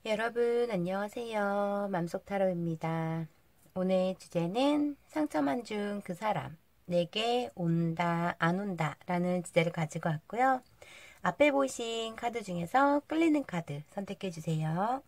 여러분 안녕하세요. 맘속타로입니다. 오늘 주제는 상처만 준 그 사람 내게 온다 안 온다 라는 주제를 가지고 왔고요. 앞에 보이신 카드 중에서 끌리는 카드 선택해 주세요.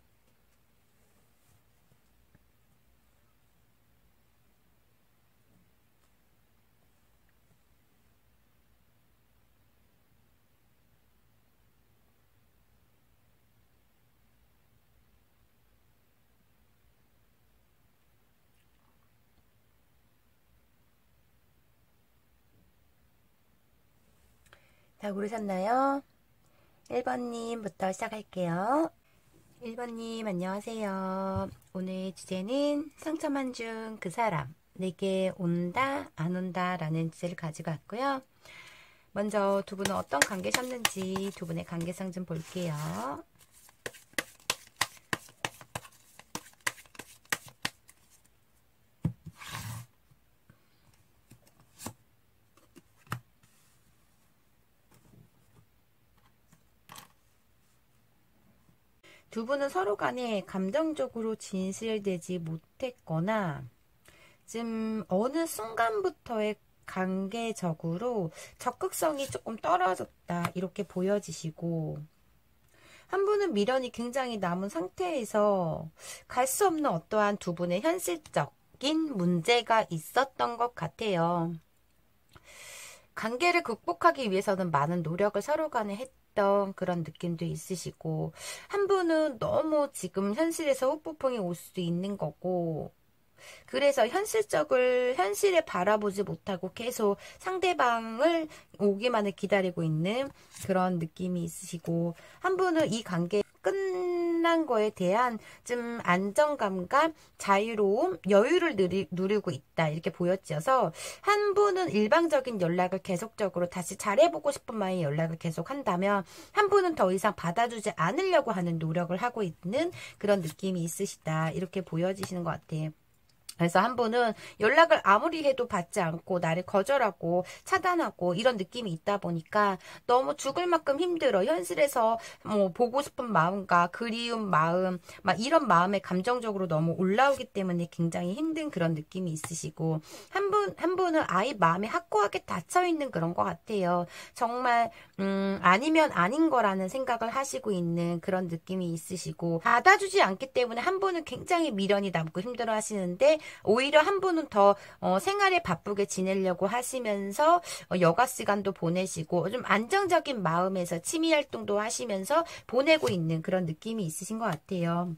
다 고르셨나요? 1번님부터 시작할게요. 1번님 안녕하세요. 오늘 주제는 상처만 준 그 사람 내게 온다 안 온다 라는 주제를 가지고 왔고요. 먼저 두 분은 어떤 관계셨는지 두 분의 관계상 좀 볼게요. 두 분은 서로 간에 감정적으로 진실되지 못했거나 지금 어느 순간부터의 관계적으로 적극성이 조금 떨어졌다 이렇게 보여지시고, 한 분은 미련이 굉장히 남은 상태에서 갈 수 없는 어떠한 두 분의 현실적인 문제가 있었던 것 같아요. 관계를 극복하기 위해서는 많은 노력을 서로 간에 했던 그런 느낌도 있으시고, 한 분은 너무 지금 현실에서 후폭풍이 올 수도 있는 거고, 그래서 현실에 바라보지 못하고 계속 상대방을 오기만을 기다리고 있는 그런 느낌이 있으시고, 한 분은 이 관계 끝난 거에 대한 좀 안정감과 자유로움, 여유를 누리고 있다 이렇게 보여져서, 한 분은 일방적인 연락을 계속적으로 다시 잘해보고 싶은 마음의 연락을 계속 한다면, 한 분은 더 이상 받아주지 않으려고 하는 노력을 하고 있는 그런 느낌이 있으시다 이렇게 보여지시는 것 같아요. 그래서 한 분은 연락을 아무리 해도 받지 않고 나를 거절하고 차단하고 이런 느낌이 있다 보니까 너무 죽을 만큼 힘들어. 현실에서 뭐 보고 싶은 마음과 그리운 마음, 막 이런 마음에 감정적으로 너무 올라오기 때문에 굉장히 힘든 그런 느낌이 있으시고, 한 분은 아예 마음이 확고하게 닫혀 있는 그런 것 같아요. 정말 아니면 아닌 거라는 생각을 하시고 있는 그런 느낌이 있으시고, 받아주지 않기 때문에 한 분은 굉장히 미련이 남고 힘들어 하시는데, 오히려 한 분은 더 생활에 바쁘게 지내려고 하시면서 여가 시간도 보내시고 좀 안정적인 마음에서 취미 활동도 하시면서 보내고 있는 그런 느낌이 있으신 것 같아요.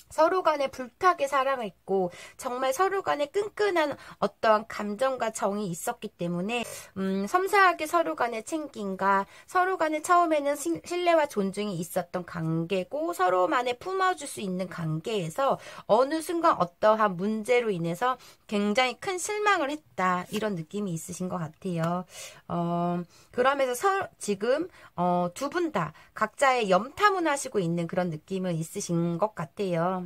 서로 간에 불타게 사랑했고 정말 서로 간에 끈끈한 어떠한 감정과 정이 있었기 때문에 섬세하게 서로 간의 챙김과 서로 간에 처음에는 신뢰와 존중이 있었던 관계고, 서로만의 품어줄 수 있는 관계에서 어느 순간 어떠한 문제로 인해서 굉장히 큰 실망을 했다 이런 느낌이 있으신 것 같아요. 그러면서 지금 두 분 다 각자의 염탐을 하시고 있는 그런 느낌은 있으신 것 같아요.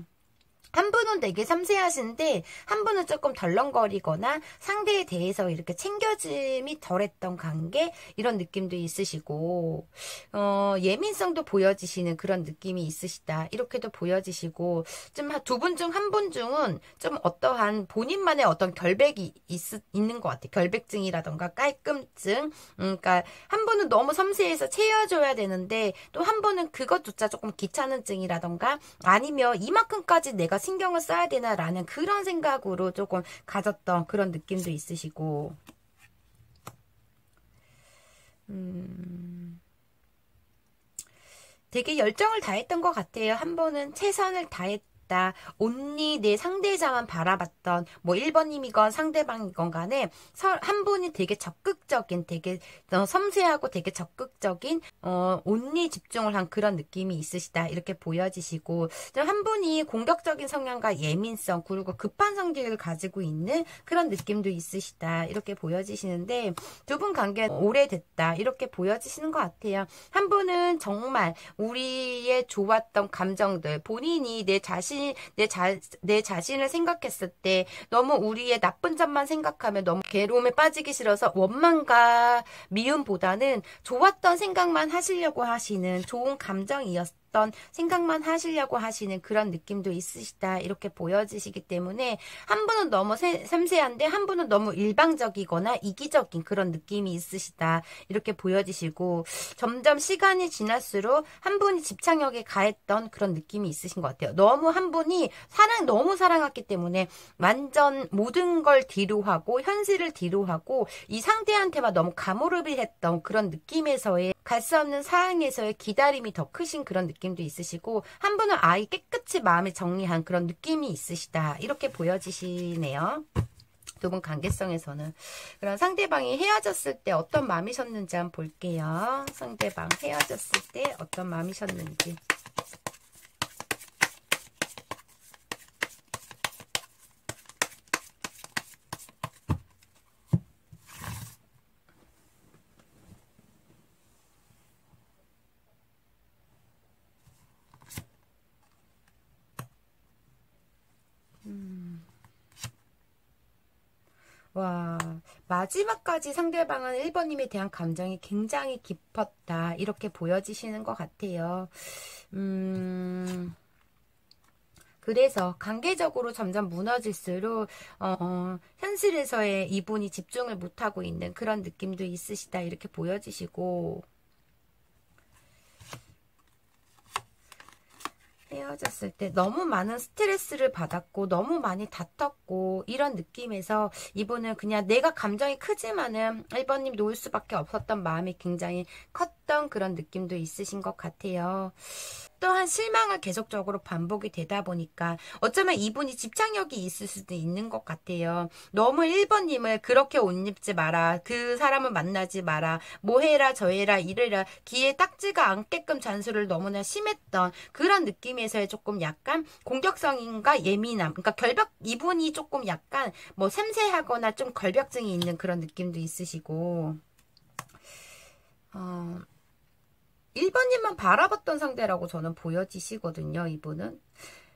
한 분은 되게 섬세하신데 한 분은 조금 덜렁거리거나 상대에 대해서 이렇게 챙겨짐이 덜했던 관계 이런 느낌도 있으시고, 예민성도 보여지시는 그런 느낌이 있으시다 이렇게도 보여지시고, 좀 두 분 중 한 분 중은 좀 어떠한 본인만의 어떤 결백이 있는 것 같아요. 결백증이라던가 깔끔증. 그러니까 한 분은 너무 섬세해서 채워줘야 되는데 또 한 분은 그것조차 조금 귀찮은 증이라던가, 아니면 이만큼까지 내가 신경을 써야 되나라는 그런 생각으로 조금 가졌던 그런 느낌도 있으시고, 되게 열정을 다했던 것 같아요. 한 번은 최선을 다했다. 온리 내 상대자만 바라봤던, 뭐 1번님이건 상대방이건 간에 한 분이 되게 적극적인, 되게 섬세하고 되게 적극적인 온리 집중을 한 그런 느낌이 있으시다 이렇게 보여지시고, 한 분이 공격적인 성향과 예민성 그리고 급한 성격을 가지고 있는 그런 느낌도 있으시다 이렇게 보여지시는데, 두 분 관계는 오래됐다 이렇게 보여지시는 것 같아요. 한 분은 정말 우리의 좋았던 감정들, 본인이 내 자신을 생각했을 때 너무 우리의 나쁜 점만 생각하면 너무 괴로움에 빠지기 싫어서 원망과 미움보다는 좋았던 생각만 하시려고 하시는 좋은 감정이었다 어떤 생각만 하시려고 하시는 그런 느낌도 있으시다. 이렇게 보여지시기 때문에 한 분은 너무 섬세한데 한 분은 너무 일방적이거나 이기적인 그런 느낌이 있으시다. 이렇게 보여지시고 점점 시간이 지날수록 한 분이 집착력에 가했던 그런 느낌이 있으신 것 같아요. 너무 한 분이 너무 사랑했기 때문에 완전 모든 걸 뒤로 하고 현실을 뒤로 하고 이 상대한테만 너무 가무르비 했던 그런 느낌에서의 갈 수 없는 사랑에서의 기다림이 더 크신 그런 느낌도 있으시고 한 분은 아예 깨끗이 마음을 정리한 그런 느낌이 있으시다. 이렇게 보여지시네요. 두 분 관계성에서는. 그럼 상대방이 헤어졌을 때 어떤 마음이셨는지 한번 볼게요. 상대방 헤어졌을 때 어떤 마음이셨는지. 와, 마지막까지 상대방은 1번님에 대한 감정이 굉장히 깊었다. 이렇게 보여지시는 것 같아요. 그래서 관계적으로 점점 무너질수록 현실에서의 이분이 집중을 못하고 있는 그런 느낌도 있으시다. 이렇게 보여지시고 헤어졌을 때 너무 많은 스트레스를 받았고 너무 많이 다퉜고 이런 느낌에서 이분은 그냥 내가 감정이 크지만은 1번님 놓을 수밖에 없었던 마음이 굉장히 컸던 그런 느낌도 있으신 것 같아요. 또한 실망을 계속적으로 반복이 되다 보니까 어쩌면 이분이 집착력이 있을 수도 있는 것 같아요. 너무 1번님을 그렇게 옷 입지 마라. 그 사람을 만나지 마라. 뭐 해라 저해라 이래라. 귀에 딱지가 않게끔 잔소리를 너무나 심했던 그런 느낌에서의 조금 약간 공격성인가 예민함. 그러니까 이분이 조금 약간 뭐 샘세하거나 좀 결벽증이 있는 그런 느낌도 있으시고 1번님만 바라봤던 상대라고 저는 보여지시거든요. 이분은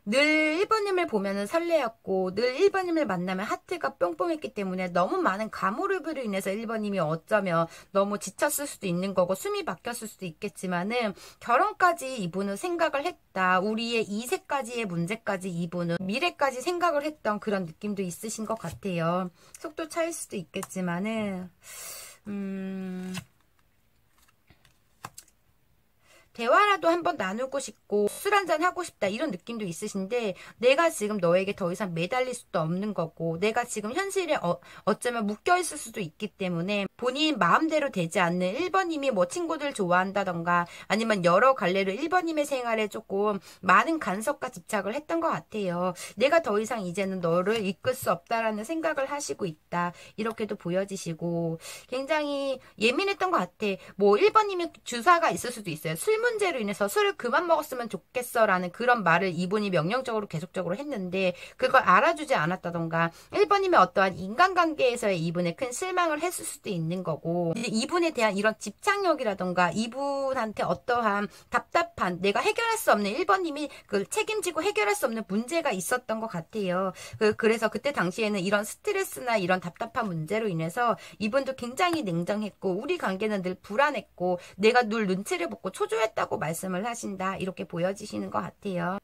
늘 1번님을 보면은 설레었고 늘 1번님을 만나면 하트가 뿅뿅했기 때문에 너무 많은 가무르비로 인해서 1번님이 어쩌면 너무 지쳤을 수도 있는 거고 숨이 막혔을 수도 있겠지만은 결혼까지 이분은 생각을 했다. 우리의 이세까지의 문제까지 이분은 미래까지 생각을 했던 그런 느낌도 있으신 것 같아요. 속도 차일 수도 있겠지만은 대화라도 한번 나누고 싶고 술 한잔 하고 싶다 이런 느낌도 있으신데 내가 지금 너에게 더 이상 매달릴 수도 없는 거고 내가 지금 현실에 어쩌면 묶여있을 수도 있기 때문에 본인 마음대로 되지 않는 1번님이 뭐 친구들 좋아한다던가 아니면 여러 갈래로 1번님의 생활에 조금 많은 간섭과 집착을 했던 것 같아요. 내가 더 이상 이제는 너를 이끌 수 없다라는 생각을 하시고 있다. 이렇게도 보여지시고 굉장히 예민했던 것 같아. 뭐 1번님이 주사가 있을 수도 있어요. 술 문제로 인해서 술을 그만 먹었으면 좋겠어 라는 그런 말을 이분이 명령적으로 계속적으로 했는데 그걸 알아주지 않았다던가 1번님의 어떠한 인간관계에서의 이분의 큰 실망을 했을 수도 있는 거고 이분에 대한 이런 집착력이라던가 이분한테 어떠한 답답한 내가 해결할 수 없는 1번님이 그 책임지고 해결할 수 없는 문제가 있었던 것 같아요. 그래서 그때 당시에는 이런 스트레스나 이런 답답한 문제로 인해서 이분도 굉장히 냉정했고 우리 관계는 늘 불안했고 내가 늘 눈치를 보고 초조했다고 말씀을 하신다. 이렇게 보여지시는 것 같아요.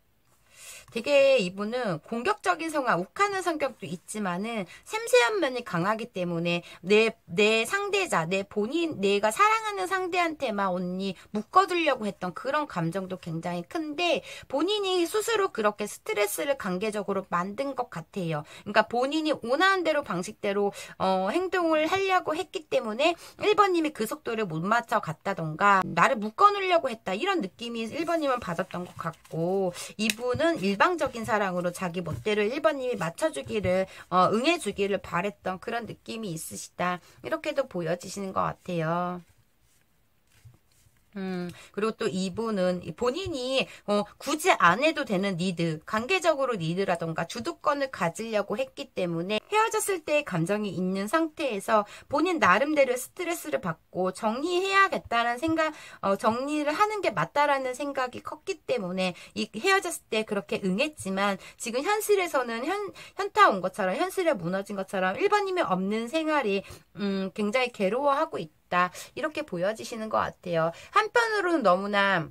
되게 이분은 공격적인 성향, 욱하는 성격도 있지만은 샘세한 면이 강하기 때문에 내 상대자, 내가 사랑하는 상대한테만 언니 묶어두려고 했던 그런 감정도 굉장히 큰데 본인이 스스로 그렇게 스트레스를 관계적으로 만든 것 같아요. 그러니까 본인이 원하는 대로 방식대로 행동을 하려고 했기 때문에 1번님이 그 속도를 못 맞춰 갔다던가 나를 묶어놓으려고 했다. 이런 느낌이 1번님은 받았던 것 같고 이분은 일방적인 사랑으로 자기 멋대로 1번님이 맞춰주기를 응해주기를 바랬던 그런 느낌이 있으시다. 이렇게도 보여지시는 것 같아요. 그리고 또 이분은 본인이 굳이 안 해도 되는 니드, 관계적으로 니드라던가 주도권을 가지려고 했기 때문에 헤어졌을 때의 감정이 있는 상태에서 본인 나름대로 스트레스를 받고 정리해야겠다는 생각, 정리를 하는 게 맞다라는 생각이 컸기 때문에 이 헤어졌을 때 그렇게 응했지만 지금 현실에서는 현타 온 것처럼 현실에 무너진 것처럼 1번님이 없는 생활이 굉장히 괴로워하고 있다. 이렇게 보여지시는 것 같아요. 한편으로는 너무나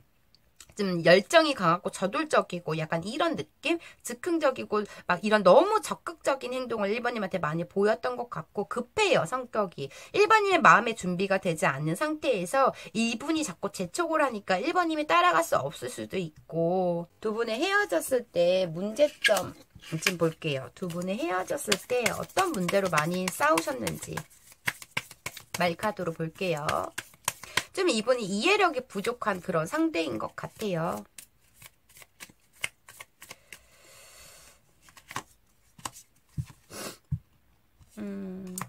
좀 열정이 강하고 저돌적이고 약간 이런 느낌? 즉흥적이고 막 이런 너무 적극적인 행동을 1번님한테 많이 보였던 것 같고 급해요, 성격이. 1번님의 마음의 준비가 되지 않는 상태에서 이분이 자꾸 재촉을 하니까 1번님이 따라갈 수 없을 수도 있고 두 분이 헤어졌을 때 문제점 좀 볼게요. 두 분이 헤어졌을 때 어떤 문제로 많이 싸우셨는지 말카드로 볼게요. 좀 이분이 이해력이 부족한 그런 상대인 것 같아요.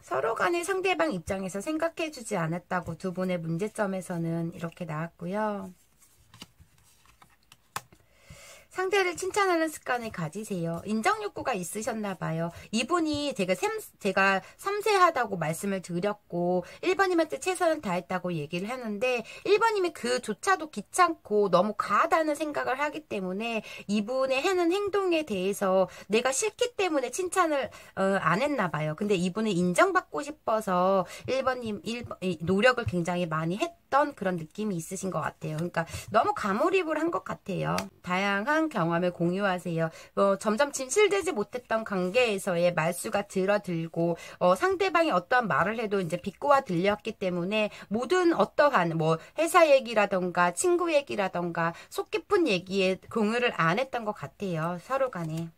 서로 간의 상대방 입장에서 생각해주지 않았다고 두 분의 문제점에서는 이렇게 나왔고요. 상대를 칭찬하는 습관을 가지세요. 인정욕구가 있으셨나봐요. 이분이 제가 섬세하다고 말씀을 드렸고 1번님한테 최선을 다했다고 얘기를 하는데 1번님이 그조차도 귀찮고 너무 과하다는 생각을 하기 때문에 이분의 하는 행동에 대해서 내가 싫기 때문에 칭찬을 안 했나봐요. 근데 이분은 인정받고 싶어서 1번님 노력을 굉장히 많이 했던 그런 느낌이 있으신 것 같아요. 그러니까 너무 과몰입을 한 것 같아요. 다양한 경험을 공유하세요. 점점 진실되지 못했던 관계에서의 말수가 줄어들고 상대방이 어떠한 말을 해도 이제 비꼬아 들렸기 때문에 모든 어떠한 뭐 회사 얘기라던가 친구 얘기라던가 속 깊은 얘기에 공유를 안 했던 것 같아요. 서로 간에.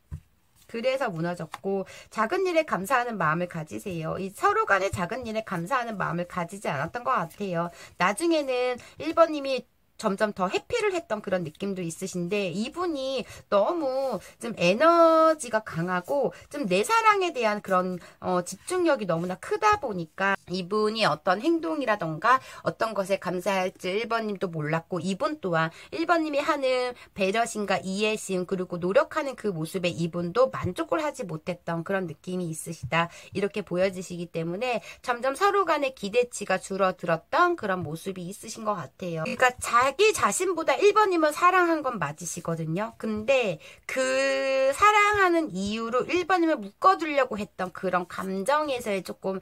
그래서 무너졌고 작은 일에 감사하는 마음을 가지세요. 이 서로 간에 작은 일에 감사하는 마음을 가지지 않았던 것 같아요. 나중에는 1번님이 점점 더 회피를 했던 그런 느낌도 있으신데 이분이 너무 좀 에너지가 강하고 좀 내 사랑에 대한 그런 집중력이 너무나 크다 보니까 이분이 어떤 행동이라던가 어떤 것에 감사할지 1번님도 몰랐고 이분 또한 1번님이 하는 배려심과 이해심 그리고 노력하는 그 모습에 이분도 만족을 하지 못했던 그런 느낌이 있으시다. 이렇게 보여지시기 때문에 점점 서로 간의 기대치가 줄어들었던 그런 모습이 있으신 것 같아요. 그러니까 자기 자신보다 1번님을 사랑한 건 맞으시거든요. 근데 그 사랑하는 이유로 1번님을 묶어두려고 했던 그런 감정에서의 조금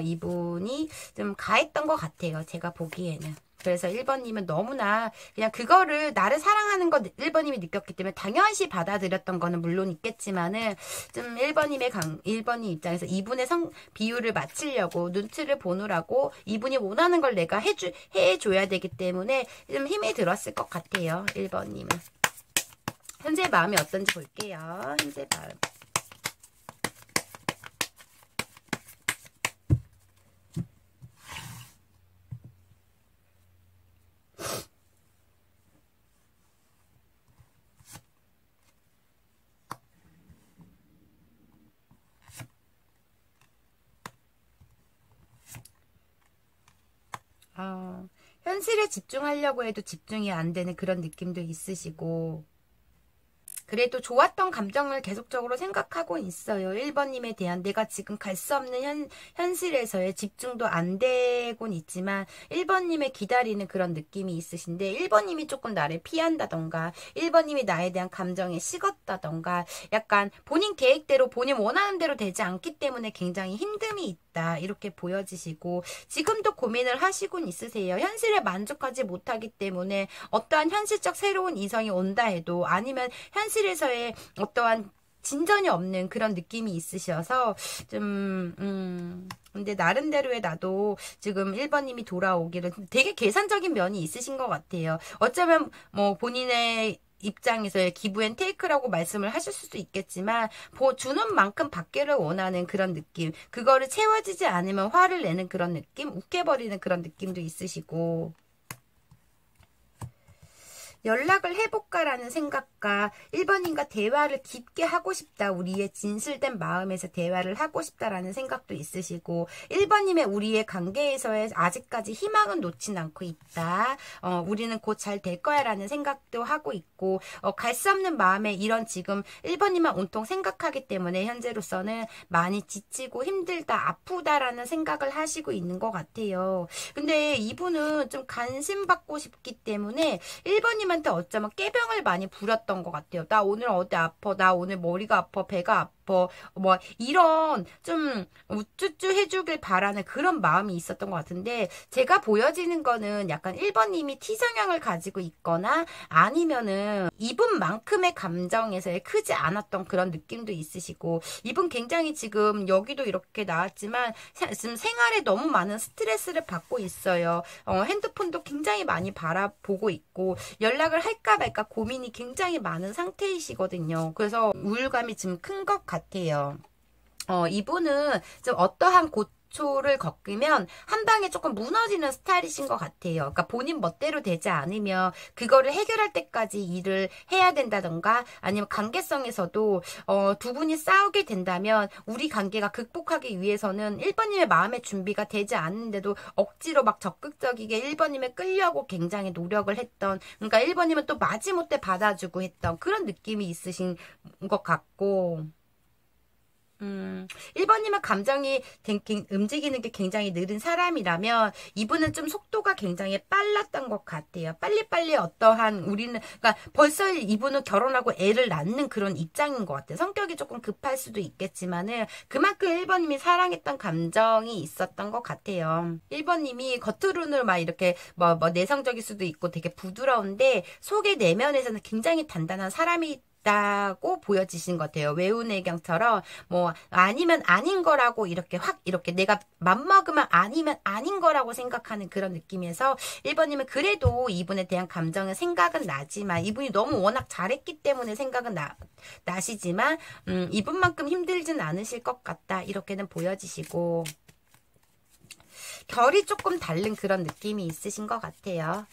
이분이 좀 가했던 것 같아요. 제가 보기에는. 그래서 1번님은 너무나 그냥 그거를 나를 사랑하는 거 1번님이 느꼈기 때문에 당연시 받아들였던 거는 물론 있겠지만은 좀 1번님 입장에서 이분의 비율을 맞추려고 눈치를 보느라고 이분이 원하는 걸 내가 해줘야 되기 때문에 좀 힘이 들었을 것 같아요. 1번님은. 현재 마음이 어떤지 볼게요. 현재 마음. 현실에 집중하려고 해도 집중이 안 되는 그런 느낌도 있으시고 그래도 좋았던 감정을 계속적으로 생각하고 있어요. 1번님에 대한 내가 지금 갈 수 없는 현실에서의 집중도 안 되곤 있지만 1번님의 기다리는 그런 느낌이 있으신데 1번님이 조금 나를 피한다던가 1번님이 나에 대한 감정에 식었다던가 약간 본인 계획대로 본인 원하는 대로 되지 않기 때문에 굉장히 힘듦이 있다. 이렇게 보여지시고 지금도 고민을 하시곤 있으세요. 현실에 만족하지 못하기 때문에 어떠한 현실적 새로운 이성이 온다 해도 아니면 현실에서의 어떠한 진전이 없는 그런 느낌이 있으셔서 근데 나름대로의 나도 지금 1번님이 돌아오기를 되게 계산적인 면이 있으신 것 같아요. 어쩌면 뭐 본인의 입장에서의 기브 앤 테이크라고 말씀을 하실 수도 있겠지만 주는 만큼 받기를 원하는 그런 느낌 그거를 채워지지 않으면 화를 내는 그런 느낌 욱해버리는 그런 느낌도 있으시고 연락을 해볼까라는 생각과 1번님과 대화를 깊게 하고 싶다. 우리의 진실된 마음에서 대화를 하고 싶다라는 생각도 있으시고 1번님의 우리의 관계에서의 아직까지 희망은 놓진 않고 있다. 우리는 곧 잘 될 거야 라는 생각도 하고 있고 갈 수 없는 마음에 이런 지금 1번님만 온통 생각하기 때문에 현재로서는 많이 지치고 힘들다 아프다라는 생각을 하시고 있는 것 같아요. 근데 이분은 좀 관심 받고 싶기 때문에 1번님 한테 어쩌면 깨병을 많이 부렸던 것 같아요. 나 오늘 어디 아파. 나 오늘 머리가 아파. 배가 아파. 싶어. 뭐 이런 좀 우쭈쭈 해주길 바라는 그런 마음이 있었던 것 같은데, 제가 보여지는 거는 약간 1번님이 T성향을 가지고 있거나 아니면은 이분만큼의 감정에서의 크지 않았던 그런 느낌도 있으시고, 이분 굉장히 지금 여기도 이렇게 나왔지만 지금 생활에 너무 많은 스트레스를 받고 있어요. 핸드폰도 굉장히 많이 바라보고 있고 연락을 할까 말까 고민이 굉장히 많은 상태이시거든요. 그래서 우울감이 좀 큰 것 같아요. 이분은 좀 어떠한 고초를 겪으면 한 방에 조금 무너지는 스타일이신 것 같아요. 그러니까 본인 멋대로 되지 않으면 그거를 해결할 때까지 일을 해야 된다던가, 아니면 관계성에서도 두 분이 싸우게 된다면 우리 관계가 극복하기 위해서는 1번님의 마음의 준비가 되지 않는데도 억지로 막 적극적이게 1번님에 끌려고 굉장히 노력을 했던, 그러니까 1번님은 또 마지못해 받아주고 했던 그런 느낌이 있으신 것 같고, 1번님은 감정이 움직이는 게 굉장히 느린 사람이라면 이분은 좀 속도가 굉장히 빨랐던 것 같아요. 빨리빨리 어떠한 그러니까 벌써 이분은 결혼하고 애를 낳는 그런 입장인 것 같아요. 성격이 조금 급할 수도 있겠지만은 그만큼 1번님이 사랑했던 감정이 있었던 것 같아요. 1번님이 겉으로는 막 이렇게 뭐 내성적일 수도 있고 되게 부드러운데 속의 내면에서는 굉장히 단단한 사람이 다고 보여지신 것 같아요. 외운외경처럼 뭐 아니면 아닌 거라고 이렇게 확 이렇게 내가 맘먹으면 아니면 아닌 거라고 생각하는 그런 느낌에서 1번님은 그래도 이분에 대한 감정은 생각은 나지만, 이분이 너무 워낙 잘했기 때문에 생각은 나시지만 이분만큼 힘들진 않으실 것 같다 이렇게는 보여지시고, 결이 조금 다른 그런 느낌이 있으신 것 같아요.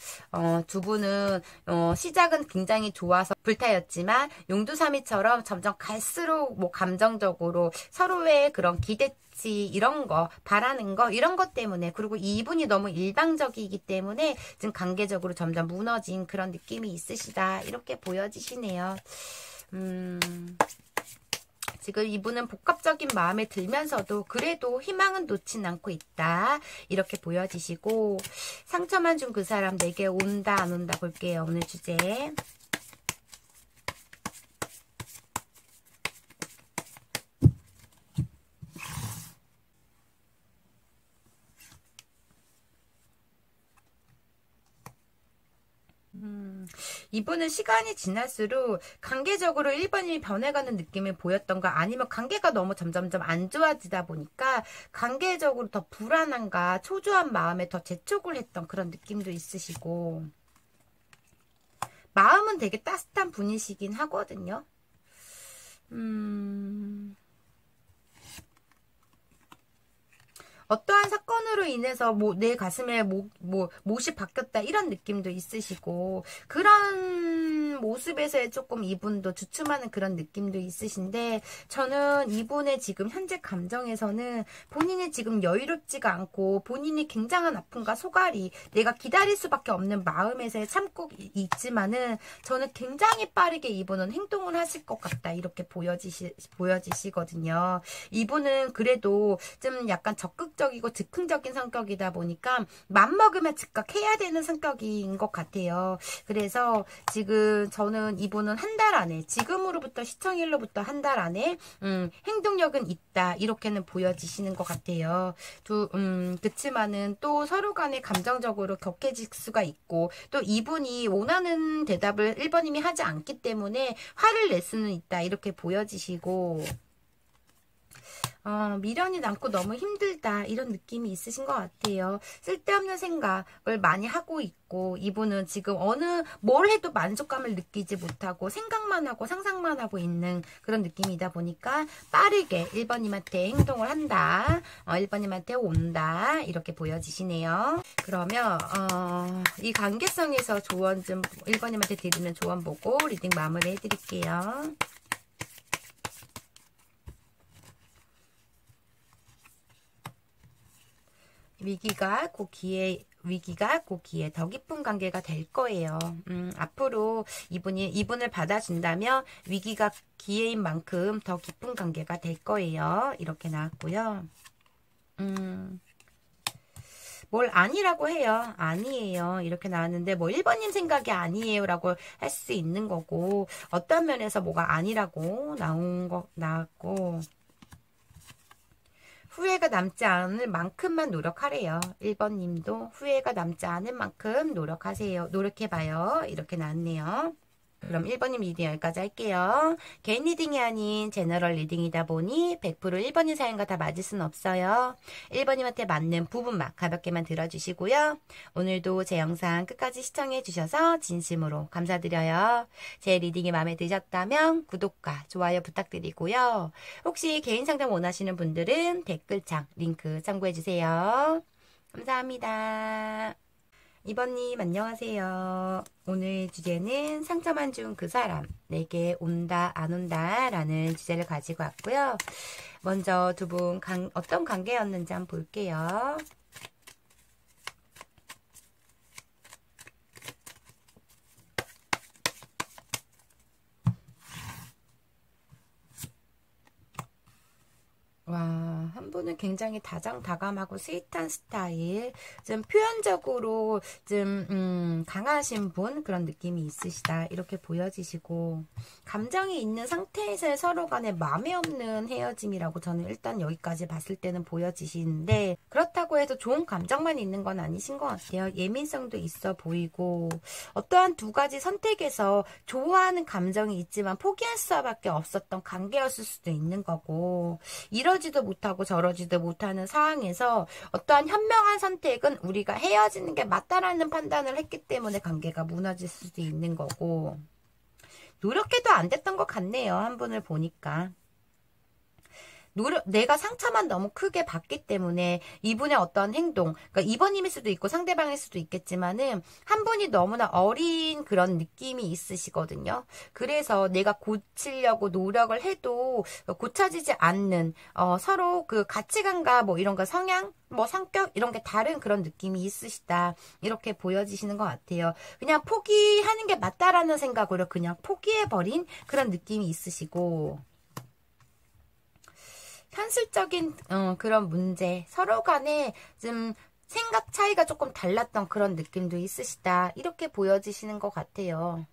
두 분은 시작은 굉장히 좋아서 불타였지만 용두사미처럼 점점 갈수록 뭐 감정적으로 서로의 그런 기대치 이런 거 바라는 거 이런 것 때문에, 그리고 이분이 너무 일방적이기 때문에 지금 관계적으로 점점 무너진 그런 느낌이 있으시다 이렇게 보여지시네요. 지금 이분은 복합적인 마음에 들면서도 그래도 희망은 놓진 않고 있다 이렇게 보여지시고, 상처만 준 그 사람 내게 온다 안 온다 볼게요. 오늘 주제. 이분은 시간이 지날수록 관계적으로 1번이 변해가는 느낌을 보였던가, 아니면 관계가 너무 점점점 안 좋아지다 보니까 관계적으로 더 불안한가 초조한 마음에 더 재촉을 했던 그런 느낌도 있으시고, 마음은 되게 따뜻한 분이시긴 하거든요. 어떠한 사건으로 인해서 뭐 내 가슴에 못이 박혔다 이런 느낌도 있으시고, 그런 모습에서 조금 이분도 주춤하는 그런 느낌도 있으신데, 저는 이분의 지금 현재 감정에서는 본인이 지금 여유롭지가 않고 본인이 굉장한 아픔과 소갈이 내가 기다릴 수밖에 없는 마음에서 참고 있지만은, 저는 굉장히 빠르게 이분은 행동을 하실 것 같다 이렇게 보여지시거든요. 이분은 그래도 좀 약간 적극적이고 즉흥적인 성격이다 보니까 맘먹으면 즉각 해야 되는 성격인 것 같아요. 그래서 지금 저는 이분은 한 달 안에, 지금으로부터 시청일로부터 한 달 안에 행동력은 있다 이렇게는 보여지시는 것 같아요. 그치만은 또 서로 간에 감정적으로 격해질 수가 있고, 또 이분이 원하는 대답을 1번님이 하지 않기 때문에 화를 낼 수는 있다 이렇게 보여지시고, 미련이 남고 너무 힘들다 이런 느낌이 있으신 것 같아요. 쓸데없는 생각을 많이 하고 있고, 이분은 지금 뭘 해도 만족감을 느끼지 못하고 생각만 하고 상상만 하고 있는 그런 느낌이다 보니까 빠르게 1번님한테 행동을 한다, 1번님한테 온다 이렇게 보여지시네요. 그러면 이 관계성에서 조언 좀 1번님한테 드리는 조언 보고 리딩 마무리 해드릴게요. 위기가 곧 기회, 더 깊은 관계가 될 거예요. 앞으로 이분을 받아준다면 위기가 기회인 만큼 더 깊은 관계가 될 거예요. 이렇게 나왔고요. 뭘 아니라고 해요. 아니에요. 이렇게 나왔는데 뭐 1번님 생각이 아니에요 라고 할 수 있는 거고, 어떤 면에서 뭐가 아니라고 나왔고, 후회가 남지 않을 만큼만 노력하래요. 1번님도 후회가 남지 않을 만큼 노력하세요. 노력해봐요. 이렇게 나왔네요. 그럼 1번님 리딩 여기까지 할게요. 개인 리딩이 아닌 제너럴 리딩이다 보니 100% 1번님 사연과 다 맞을 수는 없어요. 1번님한테 맞는 부분만 가볍게만 들어주시고요. 오늘도 제 영상 끝까지 시청해 주셔서 진심으로 감사드려요. 제 리딩이 마음에 드셨다면 구독과 좋아요 부탁드리고요. 혹시 개인 상담 원하시는 분들은 댓글창 링크 참고해 주세요. 감사합니다. 2번님 안녕하세요. 오늘 주제는 상처만 준 그 사람 내게 온다 안 온다 라는 주제를 가지고 왔고요. 먼저 두 분 어떤 관계였는지 한번 볼게요. 와, 한 분은 굉장히 다정다감하고 스윗한 스타일, 좀 표현적으로 좀 강하신 분 그런 느낌이 있으시다 이렇게 보여지시고, 감정이 있는 상태에서의 서로 간에 마음에 없는 헤어짐이라고 저는 일단 여기까지 봤을 때는 보여지시는데, 그렇다고 해도 좋은 감정만 있는 건 아니신 것 같아요. 예민성도 있어 보이고, 어떠한 두 가지 선택에서 좋아하는 감정이 있지만 포기할 수밖에 없었던 관계였을 수도 있는 거고, 이러지도 못하고 저러지도 못하는 상황에서 어떠한 현명한 선택은 우리가 헤어지는 게 맞다라는 판단을 했기 때문에 관계가 무너질 수도 있는 거고, 노력해도 안 됐던 것 같네요. 한 분을 보니까. 내가 상처만 너무 크게 받기 때문에 이분의 어떤 행동, 그러니까 2번님일 수도 있고 상대방일 수도 있겠지만은 한 분이 너무나 어린 그런 느낌이 있으시거든요. 그래서 내가 고치려고 노력을 해도 고쳐지지 않는 서로 그 가치관과 뭐 이런 거 성향, 뭐 성격 이런 게 다른 그런 느낌이 있으시다 이렇게 보여지시는 것 같아요. 그냥 포기하는 게 맞다라는 생각으로 그냥 포기해버린 그런 느낌이 있으시고, 현실적인 그런 문제, 서로 간에 좀 생각 차이가 조금 달랐던 그런 느낌도 있으시다 이렇게 보여지시는 것 같아요.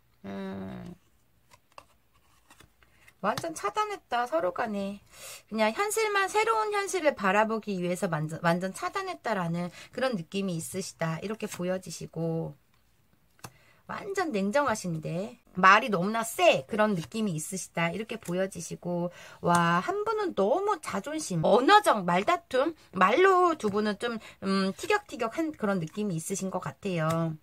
완전 차단했다. 서로 간에 그냥 현실만, 새로운 현실을 바라보기 위해서 완전 차단했다라는 그런 느낌이 있으시다 이렇게 보여지시고, 완전 냉정하신데 말이 너무나 세 그런 느낌이 있으시다 이렇게 보여지시고, 와, 한 분은 너무 자존심, 언어적 말다툼, 말로 두 분은 좀 티격태격한 그런 느낌이 있으신 것 같아요.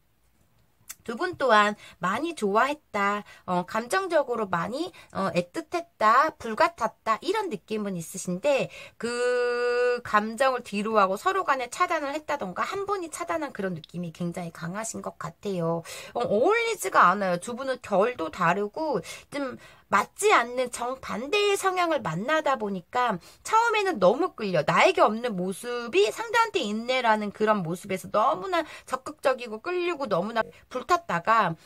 두 분 또한 많이 좋아했다, 감정적으로 많이 애틋했다, 불같았다 이런 느낌은 있으신데, 그 감정을 뒤로하고 서로 간에 차단을 했다던가 한 분이 차단한 그런 느낌이 굉장히 강하신 것 같아요. 어울리지가 않아요. 두 분은 결도 다르고 좀 맞지 않는 정반대의 성향을 만나다 보니까 처음에는 너무 끌려, 나에게 없는 모습이 상대한테 있네라는 그런 모습에서 너무나 적극적이고 끌리고 너무나 불탔다가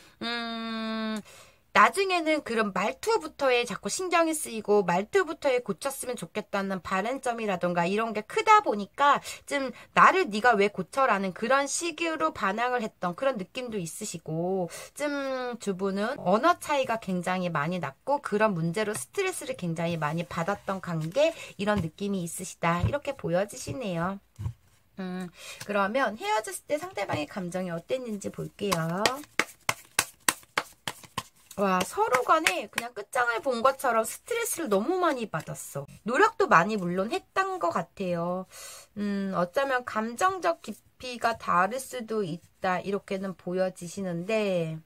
나중에는 그런 말투부터에 자꾸 신경이 쓰이고 말투부터에 고쳤으면 좋겠다는 바램점이라던가 이런 게 크다 보니까 좀 나를 네가 왜 고쳐라는 그런 식으로 반항을 했던 그런 느낌도 있으시고, 좀 두 분은 언어 차이가 굉장히 많이 났고 그런 문제로 스트레스를 굉장히 많이 받았던 관계 이런 느낌이 있으시다 이렇게 보여지시네요. 그러면 헤어졌을 때 상대방의 감정이 어땠는지 볼게요. 와, 서로 간에 그냥 끝장을 본 것처럼 스트레스를 너무 많이 받았어. 노력도 많이 물론 했던 것 같아요. 어쩌면 감정적 깊이가 다를 수도 있다 이렇게는 보여지시는데,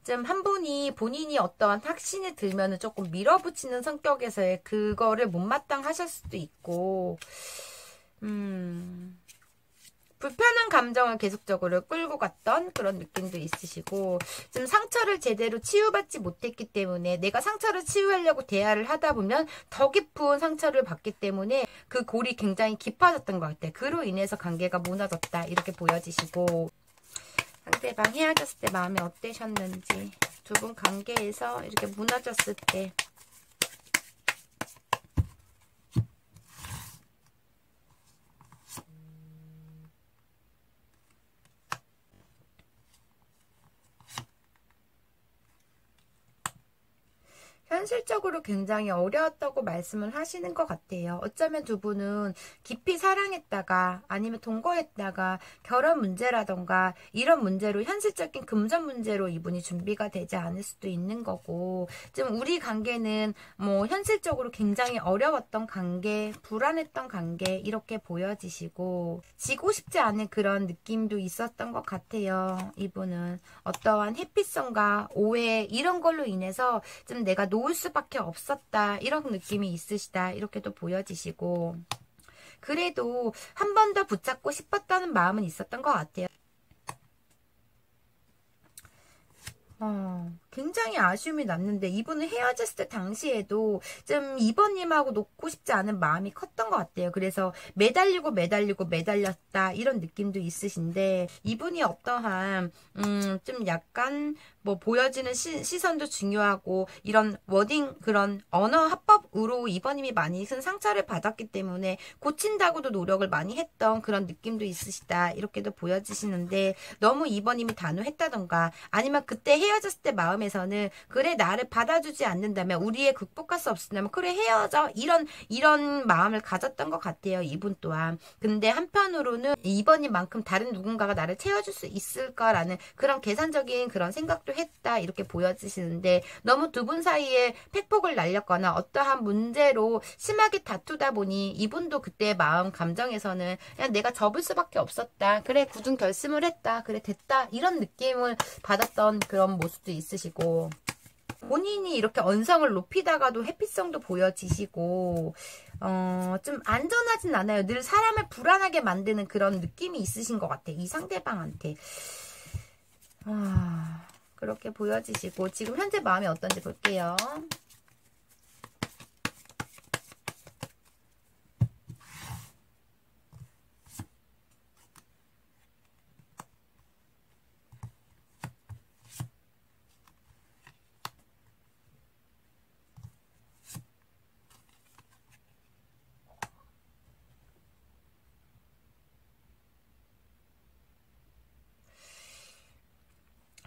좀 한 분이 본인이 어떠한 확신이 들면은 조금 밀어붙이는 성격에서의 그거를 못마땅하실 수도 있고, 불편한 감정을 계속적으로 끌고 갔던 그런 느낌도 있으시고, 좀 상처를 제대로 치유받지 못했기 때문에 내가 상처를 치유하려고 대화를 하다 보면 더 깊은 상처를 받기 때문에 그 골이 굉장히 깊어졌던 것 같아요. 그로 인해서 관계가 무너졌다 이렇게 보여지시고, 상대방 헤어졌을 때 마음이 어떠셨는지, 두 분 관계에서 이렇게 무너졌을 때 현실적으로 굉장히 어려웠다고 말씀을 하시는 것 같아요. 어쩌면 두 분은 깊이 사랑했다가 아니면 동거했다가 결혼 문제라던가 이런 문제로 현실적인 금전 문제로 이분이 준비가 되지 않을 수도 있는 거고, 좀 우리 관계는 뭐 현실적으로 굉장히 어려웠던 관계, 불안했던 관계 이렇게 보여지시고, 지고 싶지 않은 그런 느낌도 있었던 것 같아요. 이분은 어떠한 회피성과 오해 이런 걸로 인해서 좀 내가 놓을 수밖에 없었다 이런 느낌이 있으시다 이렇게도 보여지시고, 그래도 한 번 더 붙잡고 싶었다는 마음은 있었던 것 같아요. 굉장히 아쉬움이 남는데, 이분은 헤어졌을 때 당시에도 좀 이번님하고 놓고 싶지 않은 마음이 컸던 것 같아요. 그래서 매달렸다 이런 느낌도 있으신데, 이분이 어떠한 좀 약간 뭐 보여지는 시선도 중요하고 이런 워딩 그런 언어 합법으로 이번님이 많이 큰 상처를 받았기 때문에 고친다고도 노력을 많이 했던 그런 느낌도 있으시다 이렇게도 보여지시는데, 너무 이번님이 단호했다던가 아니면 그때 헤어졌을 때 마음에서는 그래 나를 받아주지 않는다면, 우리의 극복할 수 없으면 그래 헤어져 이런 마음을 가졌던 것 같아요. 이분 또한. 근데 한편으로는 이번님만큼 다른 누군가가 나를 채워줄 수 있을까라는 그런 계산적인 그런 생각도 했다 이렇게 보여지시는데, 너무 두 분 사이에 팩폭을 날렸거나 어떠한 문제로 심하게 다투다 보니 이분도 그때 마음 감정에서는 그냥 내가 접을 수밖에 없었다, 그래 굳은 결심을 했다, 그래 됐다 이런 느낌을 받았던 그런 모습도 있으시고, 본인이 이렇게 언성을 높이다가도 회피성도 보여지시고, 좀 안전하진 않아요. 늘 사람을 불안하게 만드는 그런 느낌이 있으신 것 같아. 이 상대방한테. 그렇게 보여지시고, 지금 현재 마음이 어떤지 볼게요.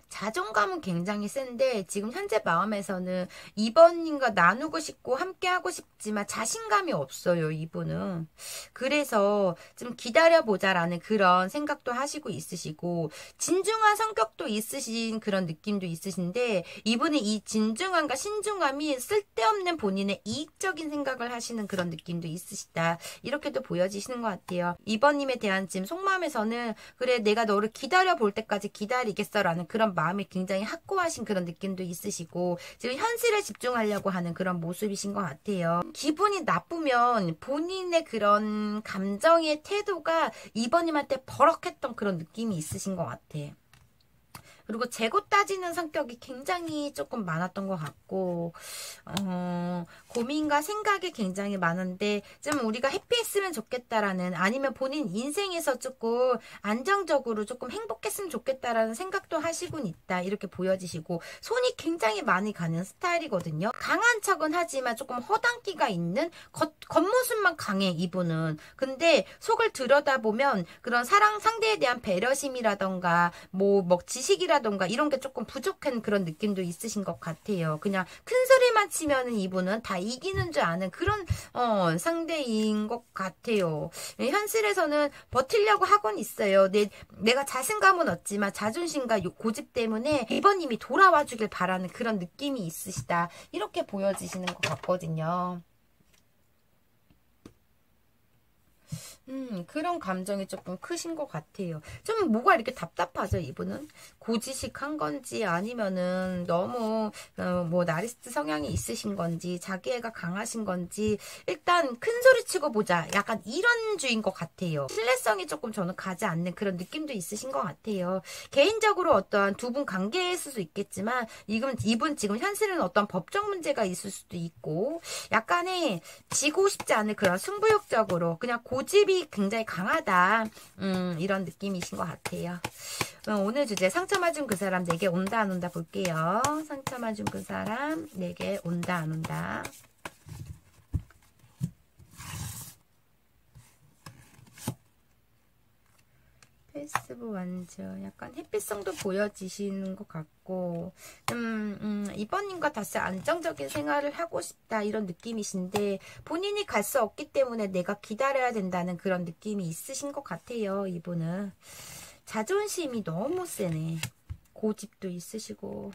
자존감은 굉장히 센데 지금 현재 마음에서는 이번님과 나누고 싶고 함께하고 싶지만 자신감이 없어요. 이분은. 그래서 좀 기다려보자라는 그런 생각도 하시고 있으시고, 진중한 성격도 있으신 그런 느낌도 있으신데, 이분은 이 진중함과 신중함이 쓸데없는 본인의 이익적인 생각을 하시는 그런 느낌도 있으시다 이렇게도 보여지시는 것 같아요. 이번님에 대한 지금 속마음에서는 그래 내가 너를 기다려볼 때까지 기다리겠어 라는 그런 마음이 굉장히 확고하신 그런 느낌도 있으시고, 지금 현실에 집중하려고 하는 그런 모습이신 것 같아요. 기분이 나쁘면 본인의 그런 감정의 태도가 이번님한테 버럭했던 그런 느낌이 있으신 것 같아. 그리고 재고 따지는 성격이 굉장히 조금 많았던 것 같고, 고민과 생각이 굉장히 많은데 좀 우리가 해피했으면 좋겠다라는, 아니면 본인 인생에서 조금 안정적으로 조금 행복했으면 좋겠다라는 생각도 하시곤 있다 이렇게 보여지시고, 손이 굉장히 많이 가는 스타일이거든요. 강한 척은 하지만 조금 허당기가 있는 겉모습만 강해 이분은. 근데 속을 들여다보면 그런 사랑 상대에 대한 배려심이라던가 뭐 지식이라던가 이런 게 조금 부족한 그런 느낌도 있으신 것 같아요. 그냥 큰 소리만 치면은 이분은 다 이기는 줄 아는 그런 상대인 것 같아요. 현실에서는 버티려고 하곤 있어요. 내가 자신감은 없지만 자존심과 고집 때문에 이번님이 돌아와 주길 바라는 그런 느낌이 있으시다 이렇게 보여지시는 것 같거든요. 그런 감정이 조금 크신 것 같아요. 좀 뭐가 이렇게 답답하죠, 이분은? 고지식한 건지 아니면은 너무 뭐 나리스트 성향이 있으신 건지 자기애가 강하신 건지, 일단 큰 소리 치고 보자 약간 이런 주인 것 같아요. 신뢰성이 조금 저는 가지 않는 그런 느낌도 있으신 것 같아요. 개인적으로 어떠한 두 분 관계일 수도 있겠지만 이분 지금 현실은 어떤 법적 문제가 있을 수도 있고, 약간의 지고 싶지 않은 그런 승부욕적으로 그냥 고집이 굉장히 강하다 이런 느낌이신 것 같아요. 오늘 주제 상처 맞은 그 사람 내게 온다 안 온다 볼게요. 상처 맞은 그 사람 내게 온다 안 온다. 페이스북 완전 약간 햇빛성도 보여지시는 것 같고, 이번님과 다시 안정적인 생활을 하고 싶다 이런 느낌이신데, 본인이 갈 수 없기 때문에 내가 기다려야 된다는 그런 느낌이 있으신 것 같아요. 이분은 자존심이 너무 세네. 고집도 있으시고,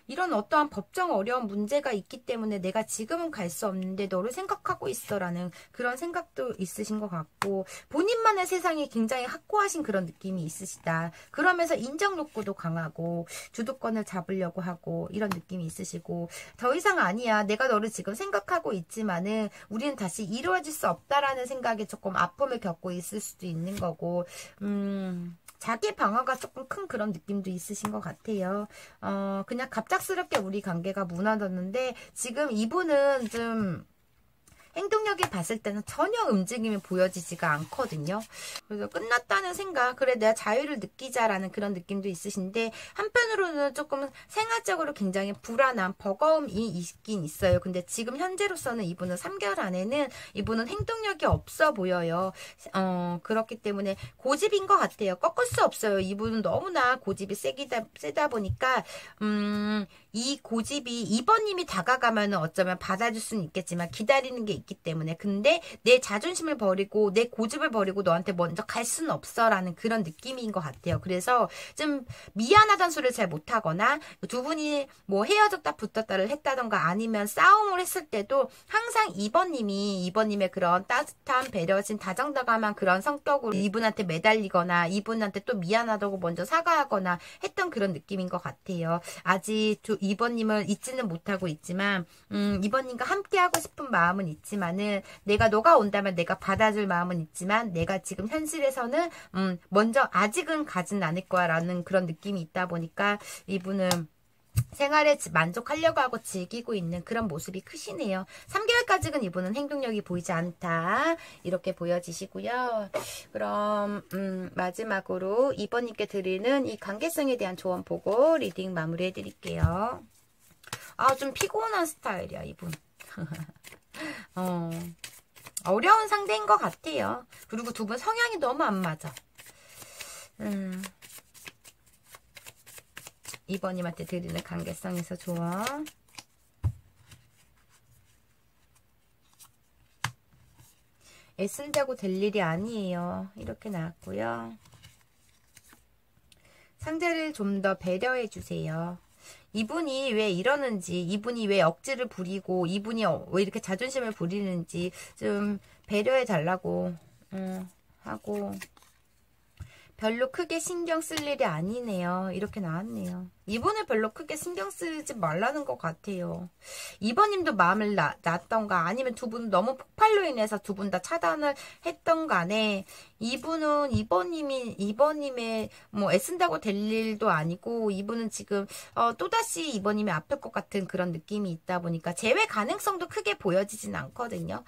이런 어떠한 법정 어려운 문제가 있기 때문에 내가 지금은 갈 수 없는데 너를 생각하고 있어라는 그런 생각도 있으신 것 같고, 본인만의 세상이 굉장히 확고하신 그런 느낌이 있으시다. 그러면서 인정 욕구도 강하고 주도권을 잡으려고 하고 이런 느낌이 있으시고, 더 이상 아니야, 내가 너를 지금 생각하고 있지만은 우리는 다시 이루어질 수 없다라는 생각에 조금 아픔을 겪고 있을 수도 있는 거고, 자기 방어가 조금 큰 그런 느낌도 있으신 것 같아요. 그냥 갑작스럽게 우리 관계가 무너졌는데, 지금 이분은 좀 행동력이 봤을 때는 전혀 움직임이 보여지지가 않거든요. 그래서 끝났다는 생각, 그래 내가 자유를 느끼자라는 그런 느낌도 있으신데, 한편으로는 조금 생활적으로 굉장히 불안한 버거움이 있긴 있어요. 근데 지금 현재로서는 이분은 3개월 안에는 이분은 행동력이 없어 보여요. 그렇기 때문에 고집인 것 같아요. 꺾을 수 없어요. 이분은 너무나 고집이 세다 보니까 이 고집이 이번님이 다가가면 어쩌면 받아줄 수는 있겠지만 기다리는 게 있기 때문에, 근데 내 자존심을 버리고 내 고집을 버리고 너한테 먼저 갈 수는 없어 라는 그런 느낌인 것 같아요. 그래서 좀 미안하다는 소리를 잘 못하거나, 두 분이 뭐 헤어졌다 붙었다를 했다던가 아니면 싸움을 했을 때도 항상 이번님의 그런 따뜻한 배려심 다정다감한 그런 성격으로 이분한테 매달리거나 이분한테 또 미안하다고 먼저 사과하거나 했던 그런 느낌인 것 같아요. 아직 이번님을 잊지는 못하고 있지만, 이번님과 함께 하고 싶은 마음은 있지만은, 내가 너가 온다면 내가 받아줄 마음은 있지만, 내가 지금 현실에서는 먼저 아직은 가진 않을 거야 라는 그런 느낌이 있다 보니까 이분은 생활에 만족하려고 하고 즐기고 있는 그런 모습이 크시네요. 3개월까지는 이분은 행동력이 보이지 않다 이렇게 보여지시고요. 그럼 마지막으로 이번님께 드리는 이 관계성에 대한 조언 보고 리딩 마무리해 드릴게요. 좀 피곤한 스타일이야 이분. 어려운 상대인 것 같아요. 그리고 두 분 성향이 너무 안 맞아. 이번님한테 드리는 관계성에서 조언. 애쓴다고 될 일이 아니에요. 이렇게 나왔고요. 상대를 좀 더 배려해 주세요. 이분이 왜 이러는지, 이분이 왜 억지를 부리고, 이분이 왜 이렇게 자존심을 부리는지 좀 배려해 달라고 하고, 별로 크게 신경 쓸 일이 아니네요. 이렇게 나왔네요. 이분을 별로 크게 신경 쓰지 말라는 것 같아요. 이번님도 마음을 놨던가 아니면 두 분 너무 폭발로 인해서 두 분 다 차단을 했던 간에, 이분은 이번님의 뭐 애쓴다고 될 일도 아니고, 이분은 지금 또다시 이번님이 아플 것 같은 그런 느낌이 있다 보니까 재회 가능성도 크게 보여지진 않거든요.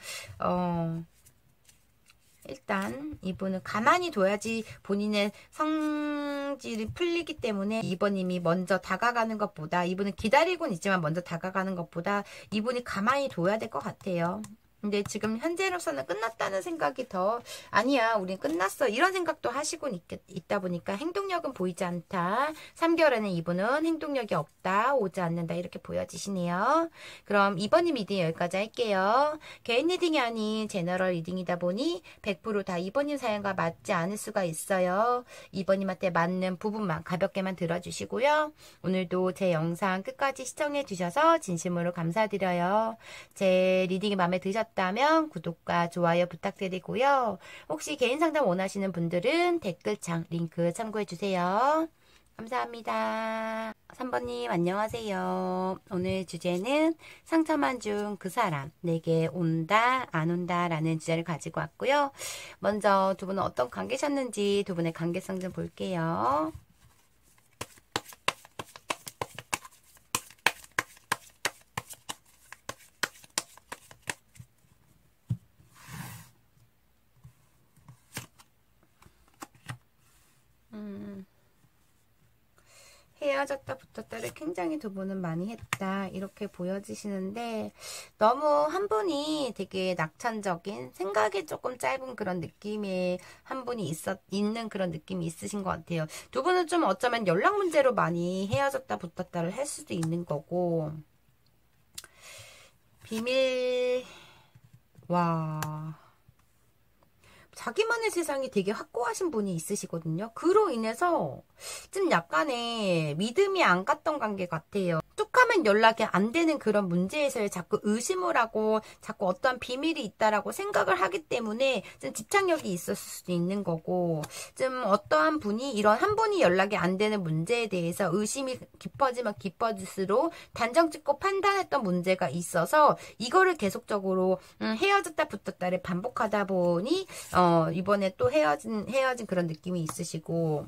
일단 이분은 가만히 둬야지 본인의 성질이 풀리기 때문에, 이번님이 먼저 다가가는 것보다, 이분은 기다리고는 있지만 먼저 다가가는 것보다 이분이 가만히 둬야 될 것 같아요. 근데 지금 현재로서는 끝났다는 생각이 더, 아니야 우린 끝났어 이런 생각도 하시고 있다 보니까 행동력은 보이지 않다. 3개월에는 이분은 행동력이 없다, 오지 않는다 이렇게 보여지시네요. 그럼 이번님 리딩 여기까지 할게요. 개인 리딩이 아닌 제너럴 리딩이다 보니 100% 다 이번님 사연과 맞지 않을 수가 있어요. 이번님한테 맞는 부분만 가볍게만 들어주시고요. 오늘도 제 영상 끝까지 시청해 주셔서 진심으로 감사드려요. 제 리딩이 마음에 드셨다면 구독과 좋아요 부탁드리고요. 혹시 개인 상담 원하시는 분들은 댓글창 링크 참고해주세요. 감사합니다. 3번님 안녕하세요. 오늘 주제는 상처만 준 그 사람 내게 온다 안 온다 라는 주제를 가지고 왔고요. 먼저 두 분은 어떤 관계셨는지 두 분의 관계성 좀 볼게요. 헤어졌다 붙었다를 굉장히 두 분은 많이 했다. 이렇게 보여지시는데 너무 한 분이 되게 낙천적인 생각이 조금 짧은 그런 느낌의 한 분이 있는 그런 느낌이 있으신 것 같아요. 두 분은 좀 어쩌면 연락 문제로 많이 헤어졌다 붙었다를 할 수도 있는 거고 비밀 와 자기만의 세상이 되게 확고하신 분이 있으시거든요. 그로 인해서 좀 약간의 믿음이 안 갔던 관계 같아요. 툭 하면 연락이 안 되는 그런 문제에서 자꾸 의심을 하고 자꾸 어떠한 비밀이 있다라고 생각을 하기 때문에 좀 집착력이 있었을 수도 있는 거고 좀 어떠한 분이 이런 한 분이 연락이 안 되는 문제에 대해서 의심이 깊어지면 깊어질수록 단정 짓고 판단했던 문제가 있어서 이거를 계속적으로 헤어졌다 붙었다를 반복하다 보니 이번에 또 헤어진 그런 느낌이 있으시고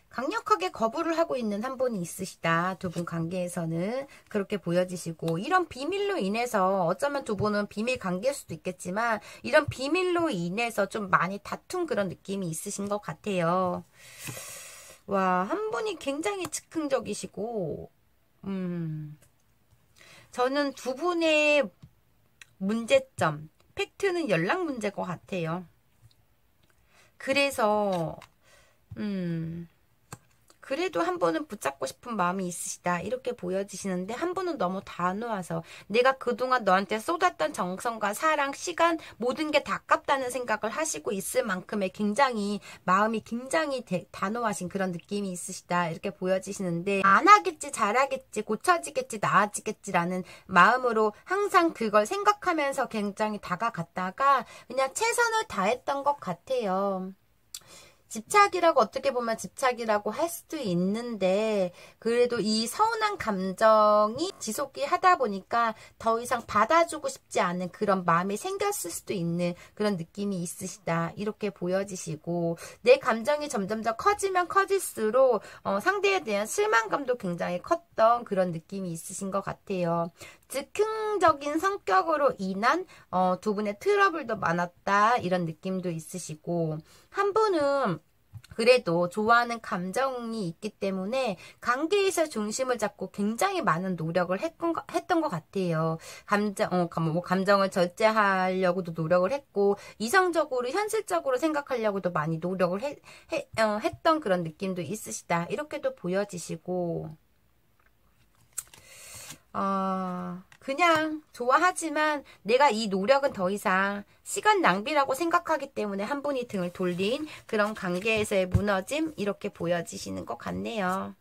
강력하게 거부를 하고 있는 한 분이 있으시다. 두 분 관계에서는 그렇게 보여지시고 이런 비밀로 인해서 어쩌면 두 분은 비밀 관계일 수도 있겠지만 이런 비밀로 인해서 좀 많이 다툰 그런 느낌이 있으신 것 같아요. 와, 한 분이 굉장히 즉흥적이시고 저는 두 분의 문제점 팩트는 연락 문제인 것 같아요. 그래서 그래도 한 분은 붙잡고 싶은 마음이 있으시다. 이렇게 보여지시는데 한 분은 너무 단호해서 내가 그동안 너한테 쏟았던 정성과 사랑, 시간 모든 게 다 아깝다는 생각을 하시고 있을 만큼의 굉장히 마음이 굉장히 단호하신 그런 느낌이 있으시다. 이렇게 보여지시는데 안 하겠지, 잘하겠지, 고쳐지겠지, 나아지겠지라는 마음으로 항상 그걸 생각하면서 굉장히 다가갔다가 그냥 최선을 다했던 것 같아요. 집착이라고 어떻게 보면 집착이라고 할 수도 있는데 그래도 이 서운한 감정이 지속이 하다 보니까 더 이상 받아주고 싶지 않은 그런 마음이 생겼을 수도 있는 그런 느낌이 있으시다. 이렇게 보여지시고 내 감정이 점점점 커지면 커질수록 상대에 대한 실망감도 굉장히 컸던 그런 느낌이 있으신 것 같아요. 즉흥적인 성격으로 인한 두 분의 트러블도 많았다. 이런 느낌도 있으시고 한 분은 그래도 좋아하는 감정이 있기 때문에 관계에서 중심을 잡고 굉장히 많은 노력을 했던 것 같아요. 감정을 절제하려고도 노력을 했고 이성적으로 현실적으로 생각하려고도 많이 노력을 했던 그런 느낌도 있으시다. 이렇게도 보여지시고 그냥 좋아하지만 내가 이 노력은 더 이상 시간 낭비라고 생각하기 때문에 한 분이 등을 돌린 그런 관계에서의 무너짐 이렇게 보여지시는 것 같네요.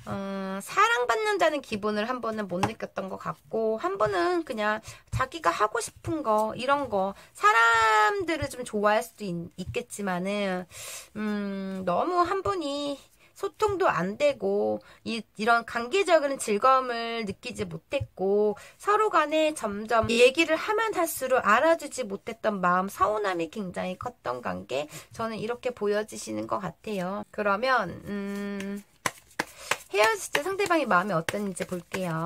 사랑받는다는 기분을 한 번은 못 느꼈던 것 같고 한 번은 그냥 자기가 하고 싶은 거 이런 거 사람들을 좀 좋아할 수도 있겠지만은 너무 한 분이 소통도 안 되고 이런 관계적인 즐거움을 느끼지 못했고 서로 간에 점점 얘기를 하면 할수록 알아주지 못했던 마음 서운함이 굉장히 컸던 관계 저는 이렇게 보여지시는 것 같아요. 그러면 헤어질 때 상대방의 마음이 어땠는지 볼게요.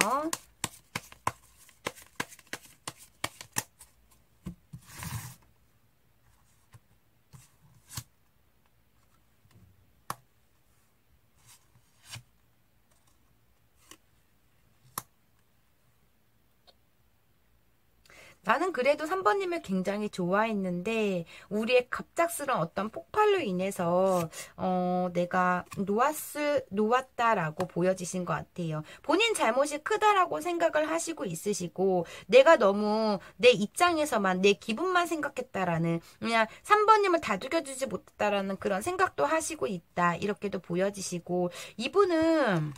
나는 그래도 3번님을 굉장히 좋아했는데 우리의 갑작스러운 어떤 폭발로 인해서 내가 놓았다라고 보여지신 것 같아요. 본인 잘못이 크다라고 생각을 하시고 있으시고 내가 너무 내 입장에서만 내 기분만 생각했다라는 그냥 3번님을 다독여주지 못했다라는 그런 생각도 하시고 있다. 이렇게도 보여지시고 이분은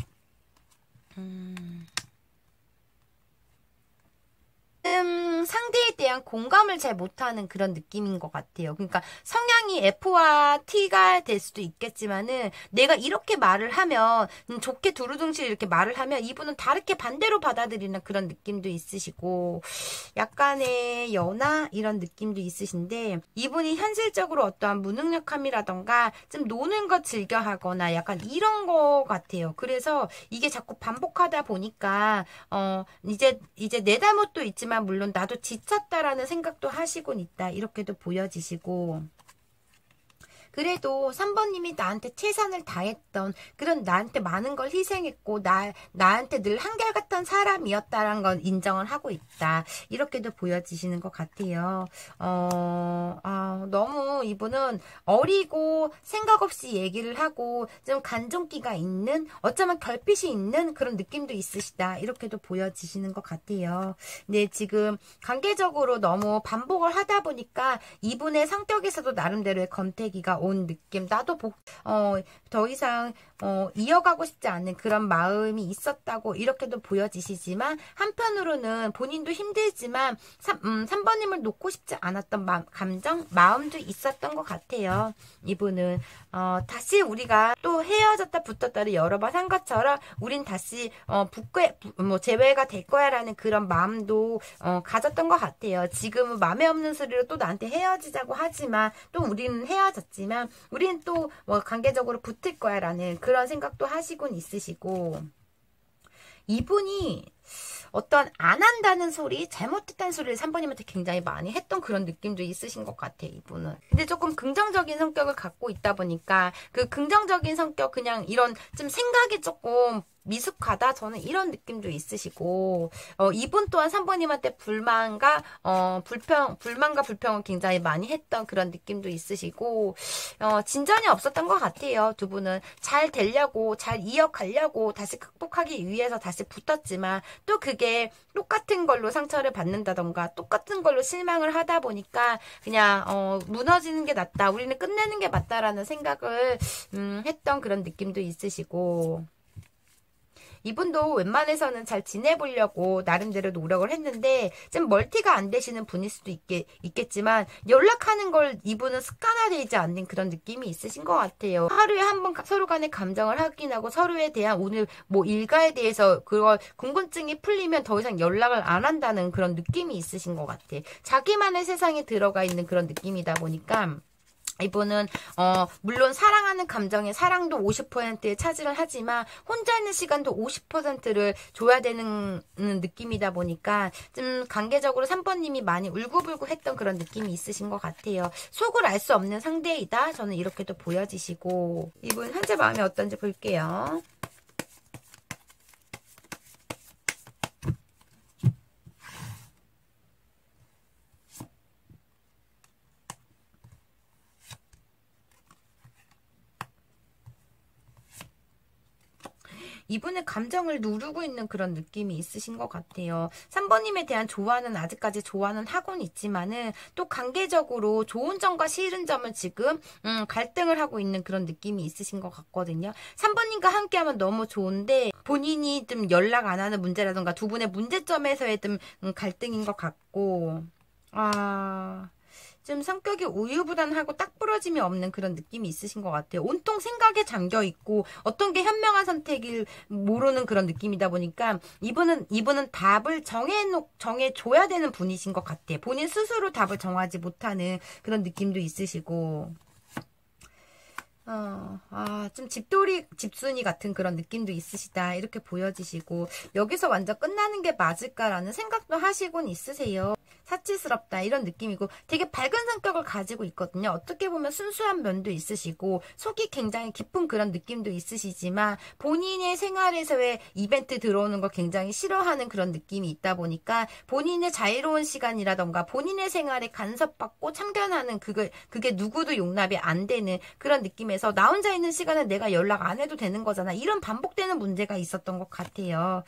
상대에 대한 공감을 잘 못하는 그런 느낌인 것 같아요. 그러니까 성향이 F와 T가 될 수도 있겠지만은 내가 이렇게 말을 하면 좋게 두루둥실 이렇게 말을 하면 이분은 다르게 반대로 받아들이는 그런 느낌도 있으시고 약간의 연하 이런 느낌도 있으신데 이분이 현실적으로 어떠한 무능력함이라던가 좀 노는 거 즐겨 하거나 약간 이런 거 같아요. 그래서 이게 자꾸 반복하다 보니까 이제 내 잘못도 있지만 물론 나도 지쳤다라는 생각도 하시곤 있다. 이렇게도 보여지시고 그래도 3번님이 나한테 최선을 다했던 그런 나한테 많은 걸 희생했고 나한테 늘 한결같은 사람이었다는 건 인정을 하고 있다. 이렇게도 보여지시는 것 같아요. 너무 이분은 어리고 생각 없이 얘기를 하고 좀 간종기가 있는 어쩌면 결핍이 있는 그런 느낌도 있으시다. 이렇게도 보여지시는 것 같아요. 근데 지금 관계적으로 너무 반복을 하다 보니까 이분의 성격에서도 나름대로의 권태기가 온 느낌. 나도 더 이상 이어가고 싶지 않은 그런 마음이 있었다고 이렇게도 보여지시지만 한편으로는 본인도 힘들지만 3번님을 놓고 싶지 않았던 마음도 있었던 것 같아요. 이분은 다시 우리가 또 헤어졌다 붙었다를 여러 번 한 것처럼 우린 다시 재회가 될 거야 라는 그런 마음도 가졌던 것 같아요. 지금은 맘에 없는 소리로 또 나한테 헤어지자고 하지만 또 우리는 헤어졌지만 우리는 또 관계적으로 붙을 거야 라는 그런 생각도 하시곤 있으시고, 이분이 어떤 안 한다는 소리, 잘못했다는 소리를 3번님한테 굉장히 많이 했던 그런 느낌도 있으신 것 같아, 이분은. 근데 조금 긍정적인 성격을 갖고 있다 보니까 그 긍정적인 성격, 그냥 이런 좀 생각이 조금 미숙하다, 저는 이런 느낌도 있으시고, 이분 또한 3번님한테 불만과 불평을 굉장히 많이 했던 그런 느낌도 있으시고, 진전이 없었던 것 같아요. 두 분은 잘 되려고, 잘 이어가려고 다시 극복하기 위해서 다시 붙었지만 또 그게 똑같은 걸로 상처를 받는다던가 똑같은 걸로 실망을 하다 보니까 그냥 무너지는 게 낫다, 우리는 끝내는 게 맞다라는 생각을 했던 그런 느낌도 있으시고, 이분도 웬만해서는 잘 지내보려고 나름대로 노력을 했는데 좀 멀티가 안 되시는 분일 수도 있겠지만 연락하는 걸 이분은 습관화되지 않는 그런 느낌이 있으신 것 같아요. 하루에 한 번 서로 간의 감정을 확인하고 서로에 대한 오늘 일과에 대해서 그걸 궁금증이 풀리면 더 이상 연락을 안 한다는 그런 느낌이 있으신 것 같아. 자기만의 세상에 들어가 있는 그런 느낌이다 보니까 이분은 물론 사랑하는 감정의 사랑도 50%에 차지를 하지만 혼자 있는 시간도 50%를 줘야 되는 느낌이다 보니까 좀 관계적으로 3번님이 많이 울고불고 했던 그런 느낌이 있으신 것 같아요. 속을 알 수 없는 상대이다, 저는 이렇게도 보여지시고, 이분 현재 마음이 어떤지 볼게요. 이분의 감정을 누르고 있는 그런 느낌이 있으신 것 같아요. 3번님에 대한 좋아는 아직까지 좋아는 하고는 있지만은 또 관계적으로 좋은 점과 싫은 점을 지금 갈등을 하고 있는 그런 느낌이 있으신 것 같거든요. 3번님과 함께하면 너무 좋은데 본인이 좀 연락 안 하는 문제라던가 두 분의 문제점에서의 좀 갈등인 것 같고, 좀 성격이 우유부단하고 딱 부러짐이 없는 그런 느낌이 있으신 것 같아요. 온통 생각에 잠겨 있고 어떤 게 현명한 선택을 모르는 그런 느낌이다 보니까 이분은 답을 정해줘야 되는 분이신 것 같아요. 본인 스스로 답을 정하지 못하는 그런 느낌도 있으시고, 좀 집순이 같은 그런 느낌도 있으시다, 이렇게 보여지시고, 여기서 완전 끝나는 게 맞을까라는 생각도 하시곤 있으세요. 사치스럽다 이런 느낌이고, 되게 밝은 성격을 가지고 있거든요. 어떻게 보면 순수한 면도 있으시고 속이 굉장히 깊은 그런 느낌도 있으시지만 본인의 생활에서의 이벤트 들어오는 걸 굉장히 싫어하는 그런 느낌이 있다 보니까 본인의 자유로운 시간이라던가 본인의 생활에 간섭받고 참견하는 그게 누구도 용납이 안 되는 그런 느낌에서 나 혼자 있는 시간에 내가 연락 안 해도 되는 거잖아, 이런 반복되는 문제가 있었던 것 같아요.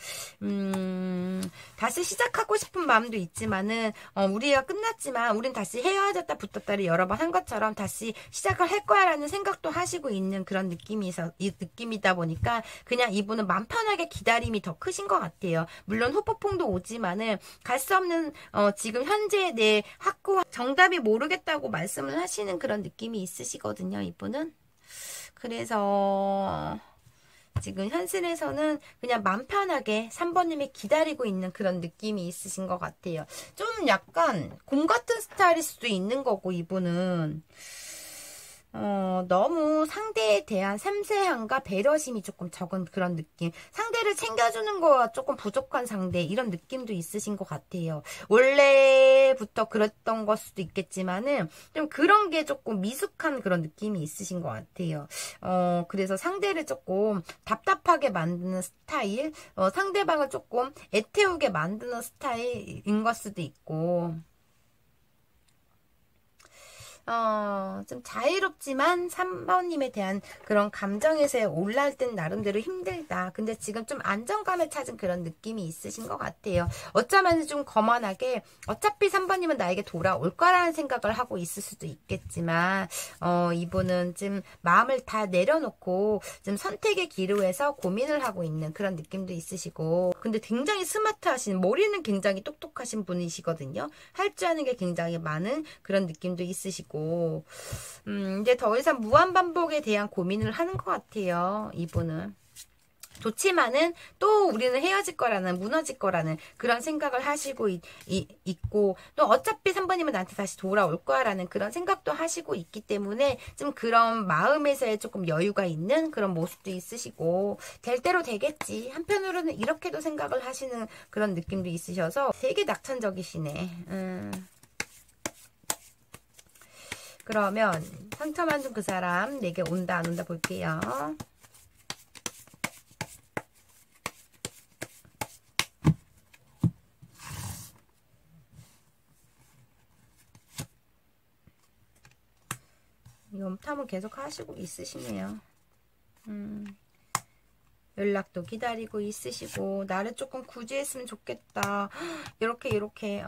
다시 시작하고 싶은 마음도 있지만은 우리가 끝났지만 우린 다시 헤어졌다 붙었다를 여러 번 한 것처럼 다시 시작을 할 거야 라는 생각도 하시고 있는 그런 느낌이다 보니까 그냥 이분은 맘 편하게 기다림이 더 크신 것 같아요. 물론 후폭풍도 오지만은 갈 수 없는 지금 현재 내 확고한 정답이 모르겠다고 말씀을 하시는 그런 느낌이 있으시거든요, 이분은. 그래서 지금 현실에서는 그냥 맘 편하게 3번님이 기다리고 있는 그런 느낌이 있으신 것 같아요. 좀 약간 곰 같은 스타일일 수도 있는 거고, 이분은 너무 상대에 대한 섬세함과 배려심이 조금 적은 그런 느낌. 상대를 챙겨주는 거가 조금 부족한 상대, 이런 느낌도 있으신 것 같아요. 원래부터 그랬던 걸 수도 있겠지만은, 좀 그런 게 조금 미숙한 그런 느낌이 있으신 것 같아요. 그래서 상대를 조금 답답하게 만드는 스타일, 상대방을 조금 애태우게 만드는 스타일인 것 수도 있고, 좀 자유롭지만 3번님에 대한 그런 감정에서 올라올 땐 나름대로 힘들다. 근데 지금 좀 안정감을 찾은 그런 느낌이 있으신 것 같아요. 어쩌면 좀 거만하게 어차피 3번님은 나에게 돌아올 거라는 생각을 하고 있을 수도 있겠지만 이분은 좀 마음을 다 내려놓고 좀 선택의 기로에서 고민을 하고 있는 그런 느낌도 있으시고, 근데 굉장히 스마트하신, 머리는 굉장히 똑똑하신 분이시거든요. 할 줄 아는 게 굉장히 많은 그런 느낌도 있으시고, 이제 더 이상 무한반복에 대한 고민을 하는 것 같아요, 이분은. 좋지만은 또 우리는 헤어질 거라는, 무너질 거라는 그런 생각을 하시고 있고, 또 어차피 3번님은 나한테 다시 돌아올 거야라는 그런 생각도 하시고 있기 때문에 좀 그런 마음에서의 조금 여유가 있는 그런 모습도 있으시고, 될 대로 되겠지. 한편으로는 이렇게도 생각을 하시는 그런 느낌도 있으셔서 되게 낙천적이시네. 그러면 상처만 준 그 사람 내게 온다 안 온다 볼게요. 염탐을 계속 하시고 있으시네요. 연락도 기다리고 있으시고, 나를 조금 구제했으면 좋겠다. 이렇게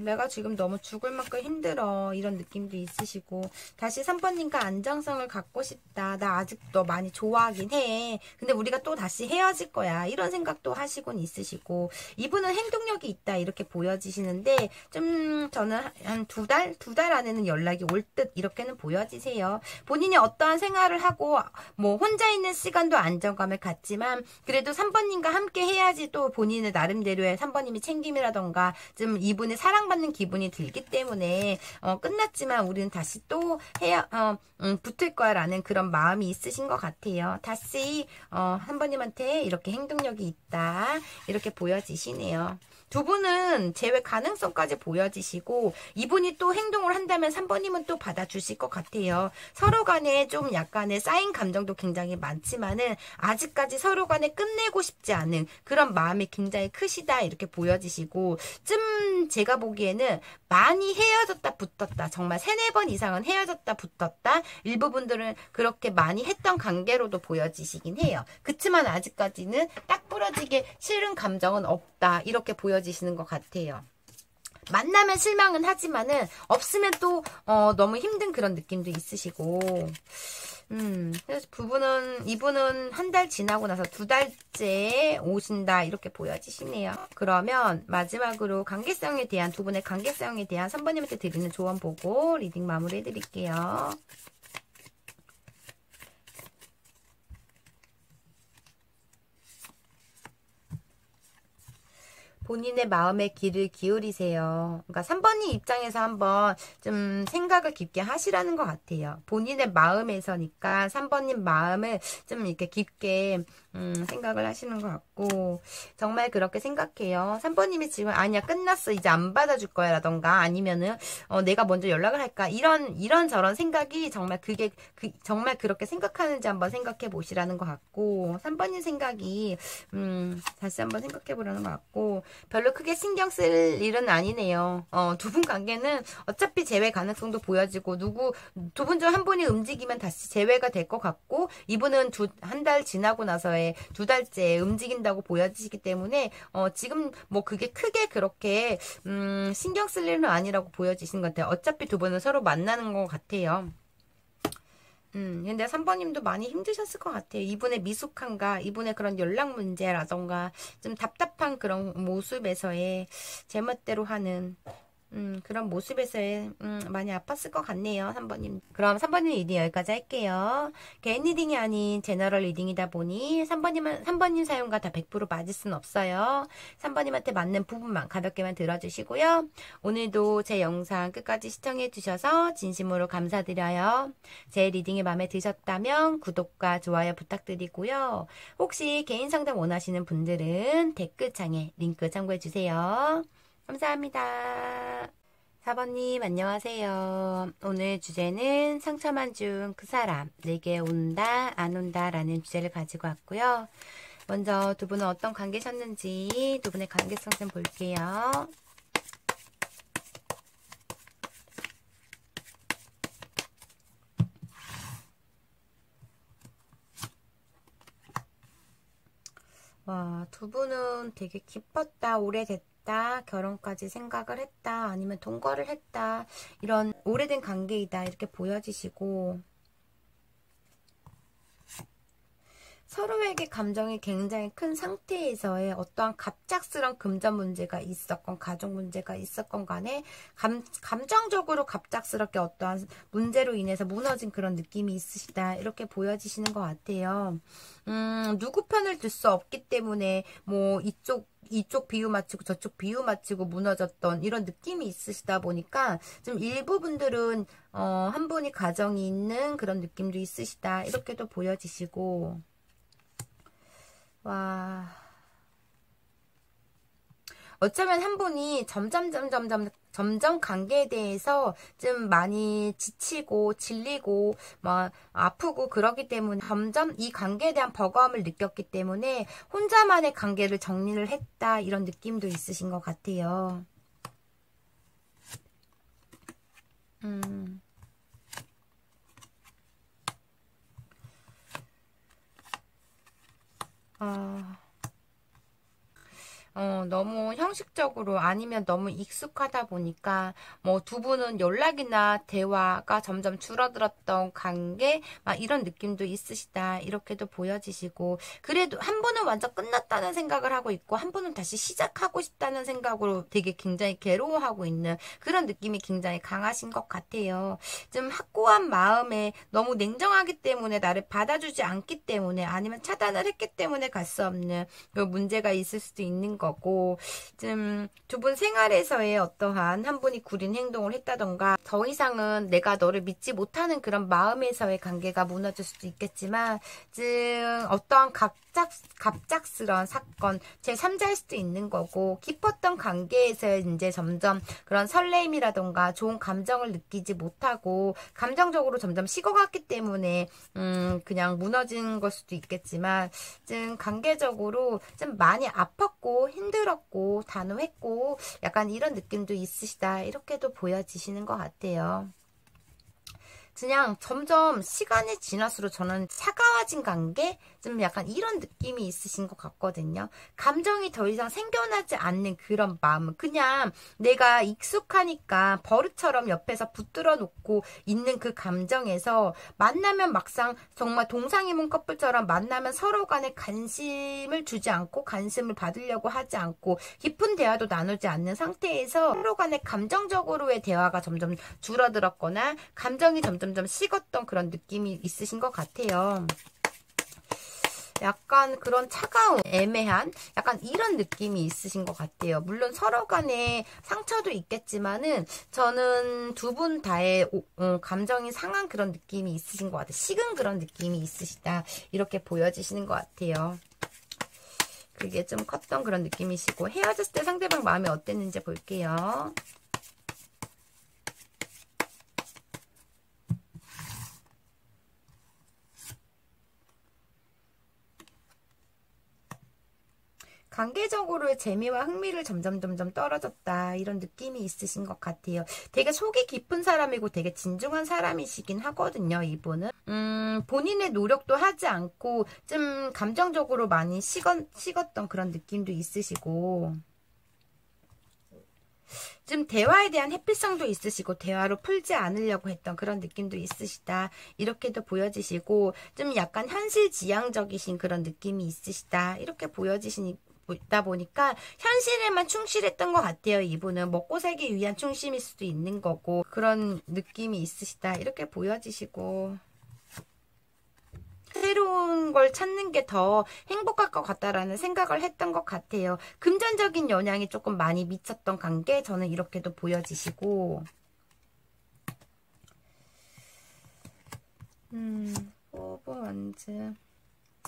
내가 지금 너무 죽을 만큼 힘들어, 이런 느낌도 있으시고, 다시 3번님과 안정성을 갖고 싶다. 나 아직도 많이 좋아하긴 해. 근데 우리가 또 다시 헤어질 거야, 이런 생각도 하시곤 있으시고, 이분은 행동력이 있다 이렇게 보여지시는데, 좀 저는 한 두 달 안에는 연락이 올 듯 이렇게는 보여지세요. 본인이 어떠한 생활을 하고 뭐 혼자 있는 시간도 안정감을 갖지만, 그래도 3번님과 함께 해야지 또 본인의 나름대로의 3번님이 챙김이라던가 좀 이분의 사랑받는 기분이 들기 때문에 끝났지만 우리는 다시 또 붙을 거야 라는 그런 마음이 있으신 것 같아요. 다시 3번님한테 이렇게 행동력이 있다 이렇게 보여지시네요. 두 분은 재회 가능성까지 보여지시고, 이분이 또 행동을 한다면 3번님은 또 받아주실 것 같아요. 서로 간에 좀 약간의 쌓인 감정도 굉장히 많지만은 아직까지 서로 간에 끝내고 싶지 않은 그런 마음이 굉장히 크시다 이렇게 보여지시고, 좀 제가 보기에는 많이 헤어졌다 붙었다, 정말 3-4번 이상은 헤어졌다 붙었다, 일부분들은 그렇게 많이 했던 관계로도 보여지시긴 해요. 그치만 아직까지는 딱 부러지게 싫은 감정은 없다 이렇게 보여지시는 것 같아요. 만나면 실망은 하지만은 없으면 또 너무 힘든 그런 느낌도 있으시고, 그래서 이분은 한 달 지나고 나서 2달째 오신다 이렇게 보여지시네요. 그러면 마지막으로 관계성에 대한, 두 분의 관계성에 대한 3번님한테 드리는 조언 보고 리딩 마무리 해드릴게요. 본인의 마음에 귀를 기울이세요. 그러니까 3번님 입장에서 한번 좀 생각을 깊게 하시라는 것 같아요. 본인의 마음에서니까 3번님 마음을 좀 이렇게 깊게 생각을 하시는 것 같고, 정말 그렇게 생각해요. 3번님이 지금 아니야 끝났어 이제 안 받아줄 거야 라던가, 아니면은 내가 먼저 연락을 할까, 이런 저런 생각이 정말 정말 그렇게 생각하는지 한번 생각해 보시라는 것 같고, 3번님 생각이 다시 한번 생각해 보라는 것 같고, 별로 크게 신경 쓸 일은 아니네요. 두 분 관계는 어차피 재회 가능성도 보여지고, 두 분 중 한 분이 움직이면 다시 재회가 될 것 같고, 이분은 한 달 지나고 나서의 2달째 움직인다고 보여지기 때문에 지금 뭐 그게 크게 그렇게 신경 쓸 일은 아니라고 보여지시는 것 같아요. 어차피 두 분은 서로 만나는 것 같아요. 근데 3번님도 많이 힘드셨을 것 같아요. 이분의 미숙함과 이분의 그런 연락 문제라던가 좀 답답한 그런 모습에서의 제멋대로 하는 그런 모습에서 많이 아팠을 것 같네요, 3번님. 그럼 3번님 리딩 여기까지 할게요. 개인 리딩이 아닌 제너럴 리딩이다 보니 3번님 사용과 다 100% 맞을 순 없어요. 3번님한테 맞는 부분만 가볍게만 들어주시고요. 오늘도 제 영상 끝까지 시청해주셔서 진심으로 감사드려요. 제 리딩이 마음에 드셨다면 구독과 좋아요 부탁드리고요. 혹시 개인 상담 원하시는 분들은 댓글창에 링크 참고해주세요. 감사합니다. 4번님 안녕하세요. 오늘 주제는 상처만 준 그 사람 내게 온다 안 온다 라는 주제를 가지고 왔고요. 먼저 두 분은 어떤 관계셨는지 두 분의 관계성 좀 볼게요. 와, 두 분은 되게 기뻤다, 오래됐다, 결혼까지 생각을 했다, 아니면 동거를 했다, 이런 오래된 관계이다, 이렇게 보여지시고, 서로에게 감정이 굉장히 큰 상태에서의 어떠한 갑작스런 금전 문제가 있었건 가족 문제가 있었건 간에 감정적으로 갑작스럽게 어떠한 문제로 인해서 무너진 그런 느낌이 있으시다 이렇게 보여지시는 것 같아요. 누구 편을 들 수 없기 때문에 뭐 이쪽 비유 맞추고 저쪽 비유 맞추고 무너졌던 이런 느낌이 있으시다 보니까 좀 일부 분들은 한 분이 가정이 있는 그런 느낌도 있으시다 이렇게도 보여지시고 와 어쩌면 한 분이 점점 관계에 대해서 좀 많이 지치고 질리고 막 아프고 그러기 때문에 점점 이 관계에 대한 버거움을 느꼈기 때문에 혼자만의 관계를 정리를 했다 이런 느낌도 있으신 것 같아요. 너무 형식적으로 아니면 너무 익숙하다 보니까 뭐 두 분은 연락이나 대화가 점점 줄어들었던 관계 막 이런 느낌도 있으시다 이렇게도 보여지시고 그래도 한 분은 완전 끝났다는 생각을 하고 있고 한 분은 다시 시작하고 싶다는 생각으로 되게 굉장히 괴로워하고 있는 그런 느낌이 굉장히 강하신 것 같아요. 좀 확고한 마음에 너무 냉정하기 때문에 나를 받아주지 않기 때문에 아니면 차단을 했기 때문에 갈 수 없는 그 문제가 있을 수도 있는 거고 좀 두 분 생활에서의 어떠한 한 분이 구린 행동을 했다던가 더 이상은 내가 너를 믿지 못하는 그런 마음에서의 관계가 무너질 수도 있겠지만 좀 어떠한 갑작스러운 사건 제3자일 수도 있는 거고 깊었던 관계에서 이제 점점 그런 설레임이라던가 좋은 감정을 느끼지 못하고 감정적으로 점점 식어갔기 때문에 그냥 무너진 걸 수도 있겠지만 좀 관계적으로 좀 많이 아팠고 힘들었고 단호했고 약간 이런 느낌도 있으시다 이렇게도 보여지시는 것 같아요. 그냥 점점 시간이 지날수록 저는 차가워진 관계? 좀 약간 이런 느낌이 있으신 것 같거든요. 감정이 더 이상 생겨나지 않는 그런 마음은 그냥 내가 익숙하니까 버릇처럼 옆에서 붙들어 놓고 있는 그 감정에서 만나면 막상 정말 동상이몽 커플처럼 만나면 서로 간에 관심을 주지 않고 관심을 받으려고 하지 않고 깊은 대화도 나누지 않는 상태에서 서로 간에 감정적으로의 대화가 점점 줄어들었거나 감정이 점점 식었던 그런 느낌이 있으신 것 같아요. 약간 그런 차가운 애매한 약간 이런 느낌이 있으신 것 같아요. 물론 서로 간에 상처도 있겠지만은 저는 두 분 다의 감정이 상한 그런 느낌이 있으신 것 같아요. 식은 그런 느낌이 있으시다 이렇게 보여지시는 것 같아요. 그게 좀 컸던 그런 느낌이시고 헤어졌을 때 상대방 마음이 어땠는지 볼게요. 관계적으로의 재미와 흥미를 점점 떨어졌다 이런 느낌이 있으신 것 같아요. 되게 속이 깊은 사람이고 되게 진중한 사람이시긴 하거든요. 이분은 본인의 노력도 하지 않고 좀 감정적으로 많이 식었던 그런 느낌도 있으시고 좀 대화에 대한 회피성도 있으시고 대화로 풀지 않으려고 했던 그런 느낌도 있으시다 이렇게도 보여지시고 좀 약간 현실지향적이신 그런 느낌이 있으시다 이렇게 있다 보니까 현실에만 충실했던 것 같아요. 이분은 먹고 살기 위한 충심일 수도 있는 거고 그런 느낌이 있으시다. 이렇게 보여지시고 새로운 걸 찾는 게 더 행복할 것 같다라는 생각을 했던 것 같아요. 금전적인 영향이 조금 많이 미쳤던 관계 저는 이렇게도 보여지시고 호브 원즈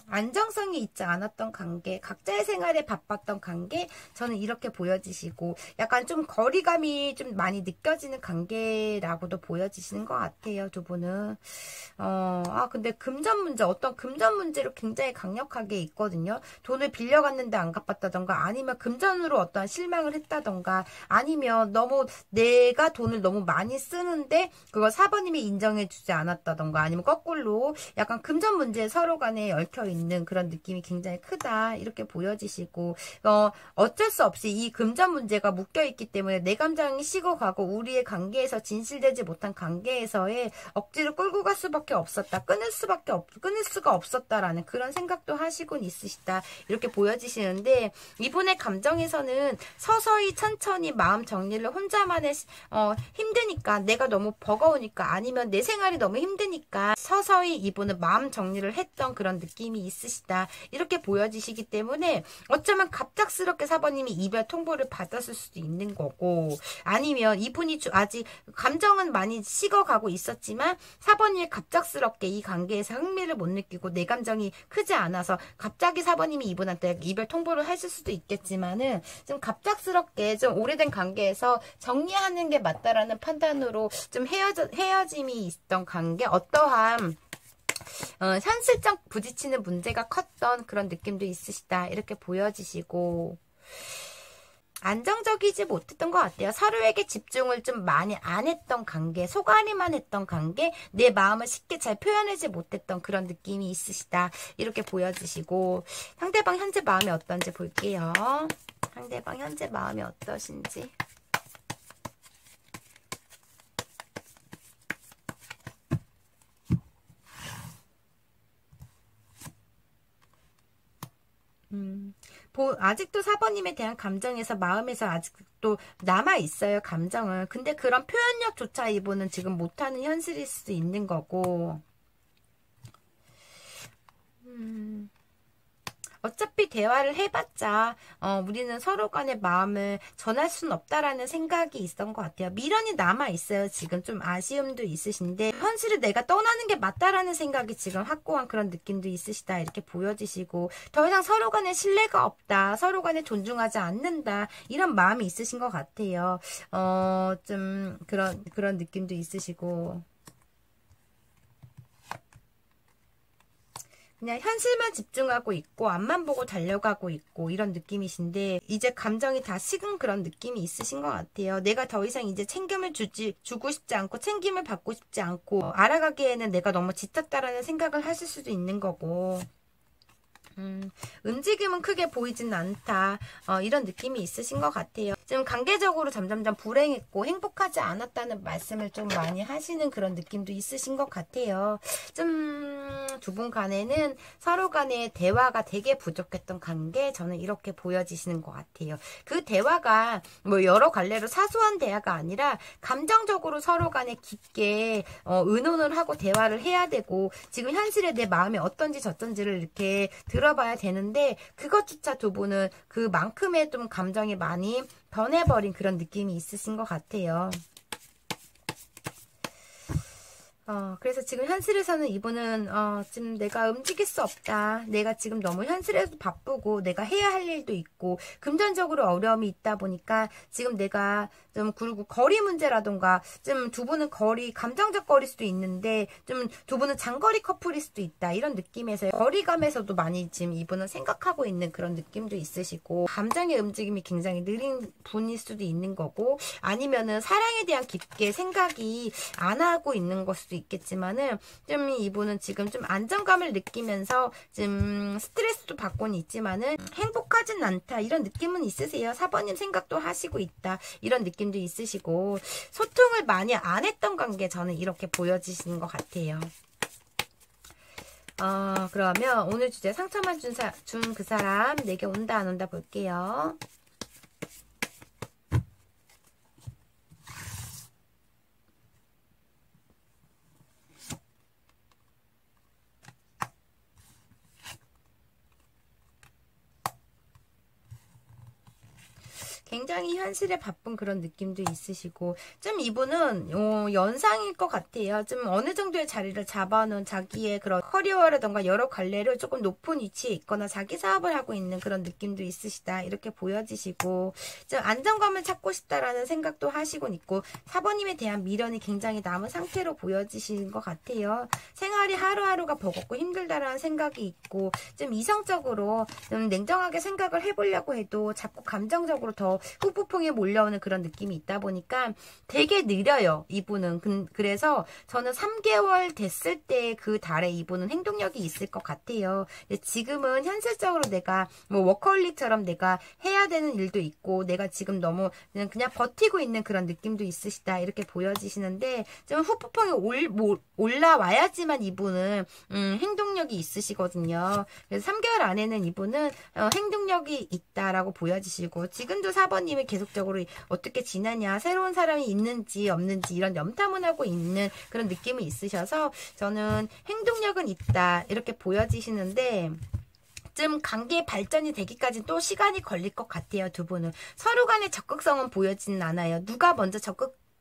안정성이 있지 않았던 관계, 각자의 생활에 바빴던 관계, 저는 이렇게 보여지시고 약간 좀 거리감이 좀 많이 느껴지는 관계라고도 보여지시는 것 같아요. 두 분은 근데 금전 문제, 어떤 금전 문제로 굉장히 강력하게 있거든요. 돈을 빌려갔는데 안 갚았다던가 아니면 금전으로 어떠한 실망을 했다던가 아니면 너무 내가 돈을 너무 많이 쓰는데 그걸 사부님이 인정해 주지 않았다던가 아니면 거꾸로 약간 금전 문제에 서로 간에 얽혀 있는 그런 느낌이 굉장히 크다. 이렇게 보여지시고 어쩔 수 없이 이 금전 문제가 묶여 있기 때문에 내 감정이 식어가고 우리의 관계에서 진실되지 못한 관계에서의 억지로 끌고 갈 수밖에 없었다. 끊을 수가 없었다라는 그런 생각도 하시곤 있으시다. 이렇게 보여지시는데 이분의 감정에서는 서서히 천천히 마음 정리를 혼자만의 힘드니까 내가 너무 버거우니까 아니면 내 생활이 너무 힘드니까 서서히 이분은 마음 정리를 했던 그런 느낌이 있으시다. 이렇게 보여지시기 때문에 어쩌면 갑작스럽게 사부님이 이별 통보를 받았을 수도 있는 거고 아니면 이분이 아직 감정은 많이 식어가고 있었지만 사부님이 갑작스럽게 이 관계에서 흥미를 못 느끼고 내 감정이 크지 않아서 갑자기 사부님이 이분한테 이별 통보를 하실 수도 있겠지만은 좀 갑작스럽게 좀 오래된 관계에서 정리하는 게 맞다라는 판단으로 좀 헤어짐이 있던 관계 어떠한 현실적 부딪히는 문제가 컸던 그런 느낌도 있으시다. 이렇게 보여지시고 안정적이지 못했던 것 같아요. 서로에게 집중을 좀 많이 안 했던 관계, 속앓이만 했던 관계, 내 마음을 쉽게 잘 표현하지 못했던 그런 느낌이 있으시다. 이렇게 보여지시고 상대방 현재 마음이 어떤지 볼게요. 상대방 현재 마음이 어떠신지. 아직도 사부님에 대한 감정에서 마음에서 아직도 남아있어요. 감정은. 근데 그런 표현력조차 이분은 지금 못하는 현실일 수도 있는 거고 어차피 대화를 해봤자 우리는 서로 간의 마음을 전할 수는 없다라는 생각이 있었던 것 같아요. 미련이 남아있어요. 지금 좀 아쉬움도 있으신데 현실을 내가 떠나는 게 맞다라는 생각이 지금 확고한 그런 느낌도 있으시다. 이렇게 보여지시고 더 이상 서로 간에 신뢰가 없다. 서로 간에 존중하지 않는다. 이런 마음이 있으신 것 같아요. 좀 그런 느낌도 있으시고 그냥 현실만 집중하고 있고 앞만 보고 달려가고 있고 이런 느낌이신데 이제 감정이 다 식은 그런 느낌이 있으신 것 같아요. 내가 더 이상 이제 챙김을 주고 싶지 않고 챙김을 받고 싶지 않고 알아가기에는 내가 너무 지쳤다라는 생각을 하실 수도 있는 거고 움직임은 크게 보이진 않다. 이런 느낌이 있으신 것 같아요. 지금 관계적으로 점점점 불행했고 행복하지 않았다는 말씀을 좀 많이 하시는 그런 느낌도 있으신 것 같아요. 좀 두 분 간에는 서로 간의 대화가 되게 부족했던 관계 저는 이렇게 보여지시는 것 같아요. 그 대화가 뭐 여러 갈래로 사소한 대화가 아니라 감정적으로 서로 간에 깊게 의논을 하고 대화를 해야 되고 지금 현실에 내 마음이 어떤지 저떤지를 이렇게 들어봐야 되는데 그것조차 두 분은 그만큼의 좀 감정이 많이 변해버린 그런 느낌이 있으신 것 같아요. 그래서 지금 현실에서는 이분은 지금 내가 움직일 수 없다. 내가 지금 너무 현실에서 바쁘고 내가 해야 할 일도 있고 금전적으로 어려움이 있다 보니까 지금 내가 좀 그리고 거리 문제라던가 좀 두 분은 감정적 거리일 수도 있는데 좀 두 분은 장거리 커플일 수도 있다. 이런 느낌에서 거리감에서도 많이 지금 이분은 생각하고 있는 그런 느낌도 있으시고 감정의 움직임이 굉장히 느린 분일 수도 있는 거고 아니면은 사랑에 대한 깊게 생각이 안 하고 있는 걸 수도 있겠지만은 좀 이분은 지금 좀 안정감을 느끼면서 좀 스트레스도 받고는 있지만은 행복하진 않다. 이런 느낌은 있으세요. 사부님 생각도 하시고 있다. 이런 느낌도 있으시고 소통을 많이 안 했던 관계 저는 이렇게 보여지시는 것 같아요. 그러면 오늘 주제 상처만 준 그 사람 내게 온다 안 온다 볼게요. 굉장히 현실에 바쁜 그런 느낌도 있으시고 좀 이분은 연상일 것 같아요. 좀 어느 정도의 자리를 잡아놓은 자기의 그런 커리어라던가 여러 갈래를 조금 높은 위치에 있거나 자기 사업을 하고 있는 그런 느낌도 있으시다. 이렇게 보여지시고 좀 안정감을 찾고 싶다라는 생각도 하시곤 있고 4번님에 대한 미련이 굉장히 남은 상태로 보여지시는 것 같아요. 생활이 하루하루가 버겁고 힘들다라는 생각이 있고 좀 이성적으로 좀 냉정하게 생각을 해보려고 해도 자꾸 감정적으로 더 후폭풍이 몰려오는 그런 느낌이 있다 보니까 되게 느려요, 이분은. 그래서 저는 3개월 됐을 때 그 달에 이분은 행동력이 있을 것 같아요. 근데 지금은 현실적으로 내가 뭐 워커홀릭처럼 내가 해야 되는 일도 있고 내가 지금 너무 그냥 버티고 있는 그런 느낌도 있으시다. 이렇게 보여지시는데 좀 후폭풍이 올라와야지만 이분은 행동력이 있으시거든요. 그래서 3개월 안에는 이분은 행동력이 있다라고 보여지시고 지금도 4번님이 계속적으로 어떻게 지내냐, 새로운 사람이 있는지 없는지 이런 염탐을 하고 있는 그런 느낌이 있으셔서 저는 행동력은 있다 이렇게 보여지시는데 좀 관계 발전이 되기까지 또 시간이 걸릴 것 같아요. 두 분은 서로 간의 적극성은 보여지는 않아요. 누가 먼저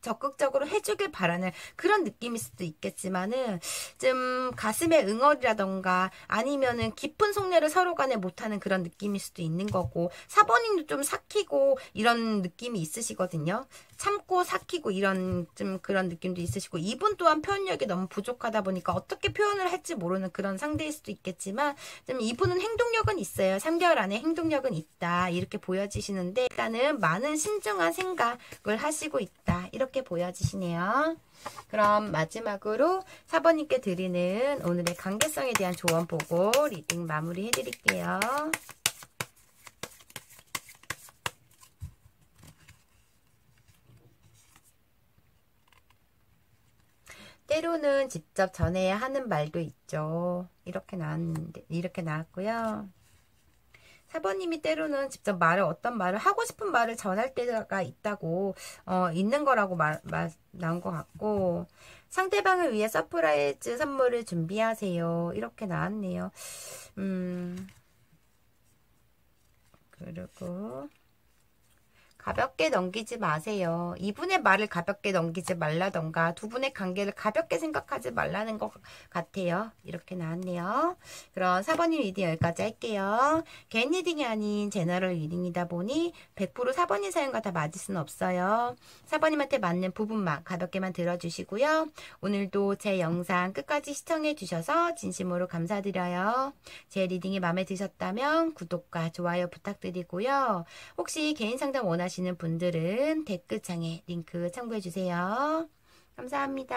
적극적으로 해주길 바라는 그런 느낌일 수도 있겠지만은 좀 가슴의 응어리라던가 아니면은 깊은 속내를 서로 간에 못하는 그런 느낌일 수도 있는 거고 4번님도 좀 삭히고 이런 느낌이 있으시거든요. 참고 삭히고 이런 좀 그런 느낌도 있으시고 이분 또한 표현력이 너무 부족하다 보니까 어떻게 표현을 할지 모르는 그런 상대일 수도 있겠지만 좀 이분은 행동력은 있어요. 3개월 안에 행동력은 있다 이렇게 보여지시는데 일단은 많은 신중한 생각을 하시고 있다 이렇게 보여지시네요. 그럼 마지막으로 4번님께 드리는 오늘의 관계성에 대한 조언 보고 리딩 마무리 해드릴게요. 때로는 직접 전해야 하는 말도 있죠. 이렇게 나왔는데, 이렇게 나왔고요. 4번님이 때로는 직접 어떤 말을 하고 싶은 말을 전할 때가 있다고, 있는 거라고 나온 것 같고, 상대방을 위해 서프라이즈 선물을 준비하세요. 이렇게 나왔네요. 그리고, 가볍게 넘기지 마세요. 이분의 말을 가볍게 넘기지 말라던가 두 분의 관계를 가볍게 생각하지 말라는 것 같아요. 이렇게 나왔네요. 그럼 4번님 리딩 여기까지 할게요. 개인 리딩이 아닌 제너럴 리딩이다 보니 100% 4번님 사연과 다 맞을 수는 없어요. 4번님한테 맞는 부분만 가볍게만 들어주시고요. 오늘도 제 영상 끝까지 시청해 주셔서 진심으로 감사드려요. 제 리딩이 마음에 드셨다면 구독과 좋아요 부탁드리고요. 혹시 개인 상담 원하시는 분들은 댓글창에 링크 참고해주세요. 감사합니다.